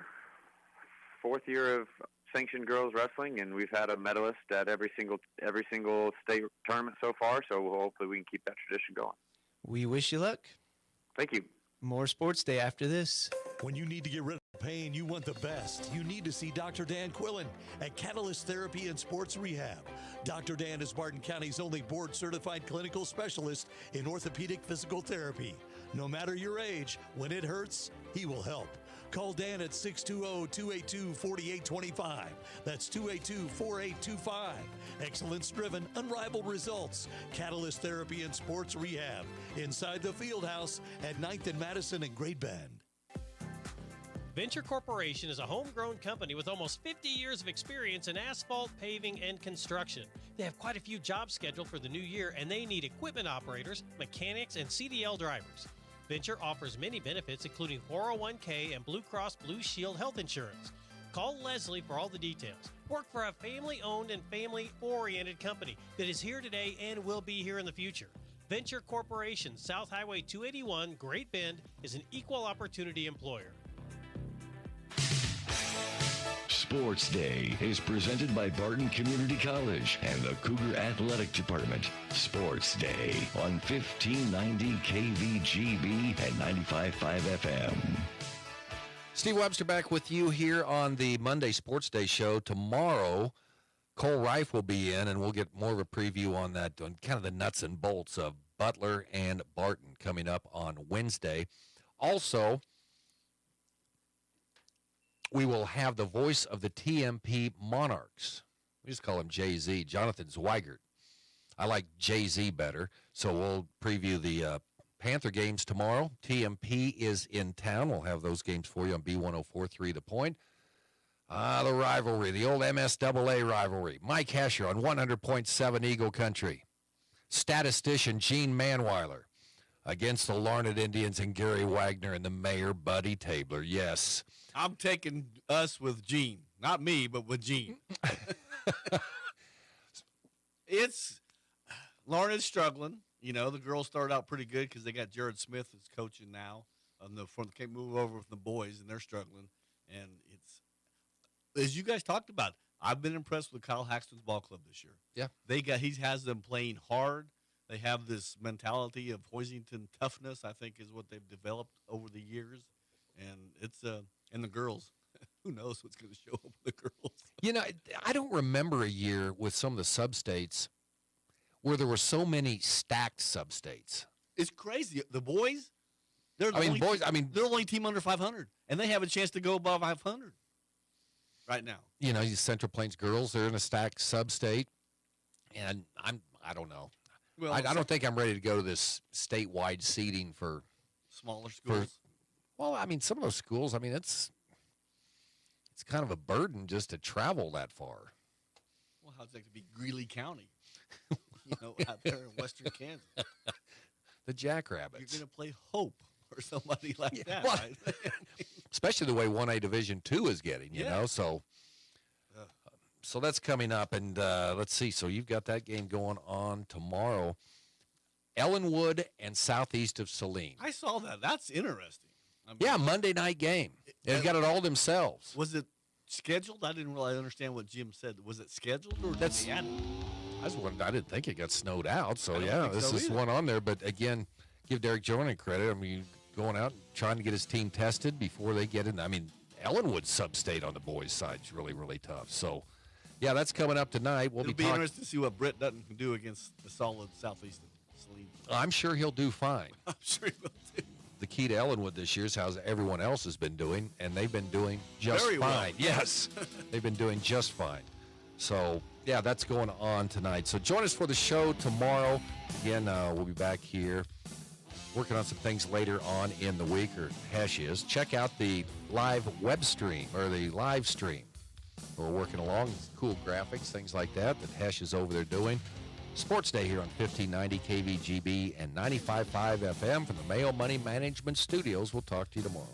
of sanctioned girls wrestling, and we've had a medalist at every single state tournament so far. So hopefully we can keep that tradition going.
We wish you luck.
Thank you.
More Sports Day after this.
When you need to get rid of pain, you want the best. You need to see Dr. Dan Quillen at Catalyst Therapy and Sports Rehab. Dr. Dan is Barton County's only board-certified clinical specialist in orthopedic physical therapy. No matter your age, when it hurts, he will help. Call Dan at 620-282-4825. That's 282-4825. Excellence-driven, unrivaled results. Catalyst Therapy and Sports Rehab. Inside the Fieldhouse at 9th and Madison in Great Bend.
Venture Corporation is a homegrown company with almost 50 years of experience in asphalt, paving, and construction. They have quite a few jobs scheduled for the new year, and they need equipment operators, mechanics, and CDL drivers. Venture offers many benefits, including 401k and Blue Cross Blue Shield health insurance. Call Leslie for all the details. Work for a family-owned and family-oriented company that is here today and will be here in the future. Venture Corporation, South Highway 281, Great Bend, is an equal opportunity employer.
Sports Day is presented by Barton Community College and the Cougar Athletic Department. Sports Day on 1590 KVGB and 95.5 FM.
Steve Webster back with you here on the Monday Sports Day show. Tomorrow, Cole Reif will be in, and we'll get more of a preview on that, on kind of the nuts and bolts of Butler and Barton coming up on Wednesday. Also, we will have the voice of the TMP Monarchs. We just call him Jay-Z, Jonathan Zweigert. I like Jay-Z better, so we'll preview the Panther games tomorrow. TMP is in town. We'll have those games for you on B1043 The Point. The rivalry, the old MSAA rivalry. Mike Hesher on 100.7 Eagle Country. Statistician Gene Manweiler against the Larned Indians and Gary Wagner and the mayor, Buddy Tabler. Yes.
I'm taking us with Gene. Not me, but with Gene. Larned's struggling. The girls started out pretty good because they got Jared Smith who's coaching now. Can't move over with the boys, and they're struggling. And it's, as you guys talked about, I've been impressed with Kyle Haxton's ball club this year.
Yeah.
He has them playing hard. They have this mentality of Hoisington toughness, I think, is what they've developed over the years. And it's and the girls, who knows what's going to show up with the girls.
I don't remember a year with some of the sub-states where there were so many stacked sub-states.
It's crazy. The boys, they're the only team under 500, and they have a chance to go above 500 right now.
Central Plains girls, they're in a stacked sub-state, and I don't know. Well, I don't think I'm ready to go to this statewide seeding for
smaller schools.
Some of those schools, it's kind of a burden just to travel that far.
Well, how's that to be Greeley County? Out there in western Kansas.
The Jackrabbits.
You're going to play Hope. or somebody like that.
well,
Right?
especially the way 1A Division II is getting, you know. So that's coming up, and let's see. So you've got that game going on tomorrow. Ellenwood and Southeast of Saline.
I saw that. That's interesting. I mean,
Yeah, Monday night game. They've got it all themselves.
Was it scheduled? I didn't really understand what Jim said. Was it scheduled or did they add it?
I didn't think it got snowed out. So
I don't
yeah,
think
this
so
is
either.
one on there. But again, give Derek Jordan credit. I mean, going out and trying to get his team tested before they get in. I mean, Ellenwood's sub-state on the boys' side is really, really tough. So yeah, that's coming up tonight. We'll
It'll be interesting to see what Britt Dutton can do against the solid Southeast of Saline.
I'm sure he'll do fine.
I'm sure he will too.
The key to Ellenwood this year is how everyone else has been doing, and they've been doing just
Very well.
fine. Yes, they've been doing just fine. So, yeah, that's going on tonight. So join us for the show tomorrow. Again, we'll be back here working on some things later on in the week, or Hesh is. Check out the live web stream, or the live stream. We're working along, cool graphics, things like that Hesh is over there doing. Sports Day here on 1590 KVGB and 95.5 FM from the Mayo Money Management Studios. We'll talk to you tomorrow.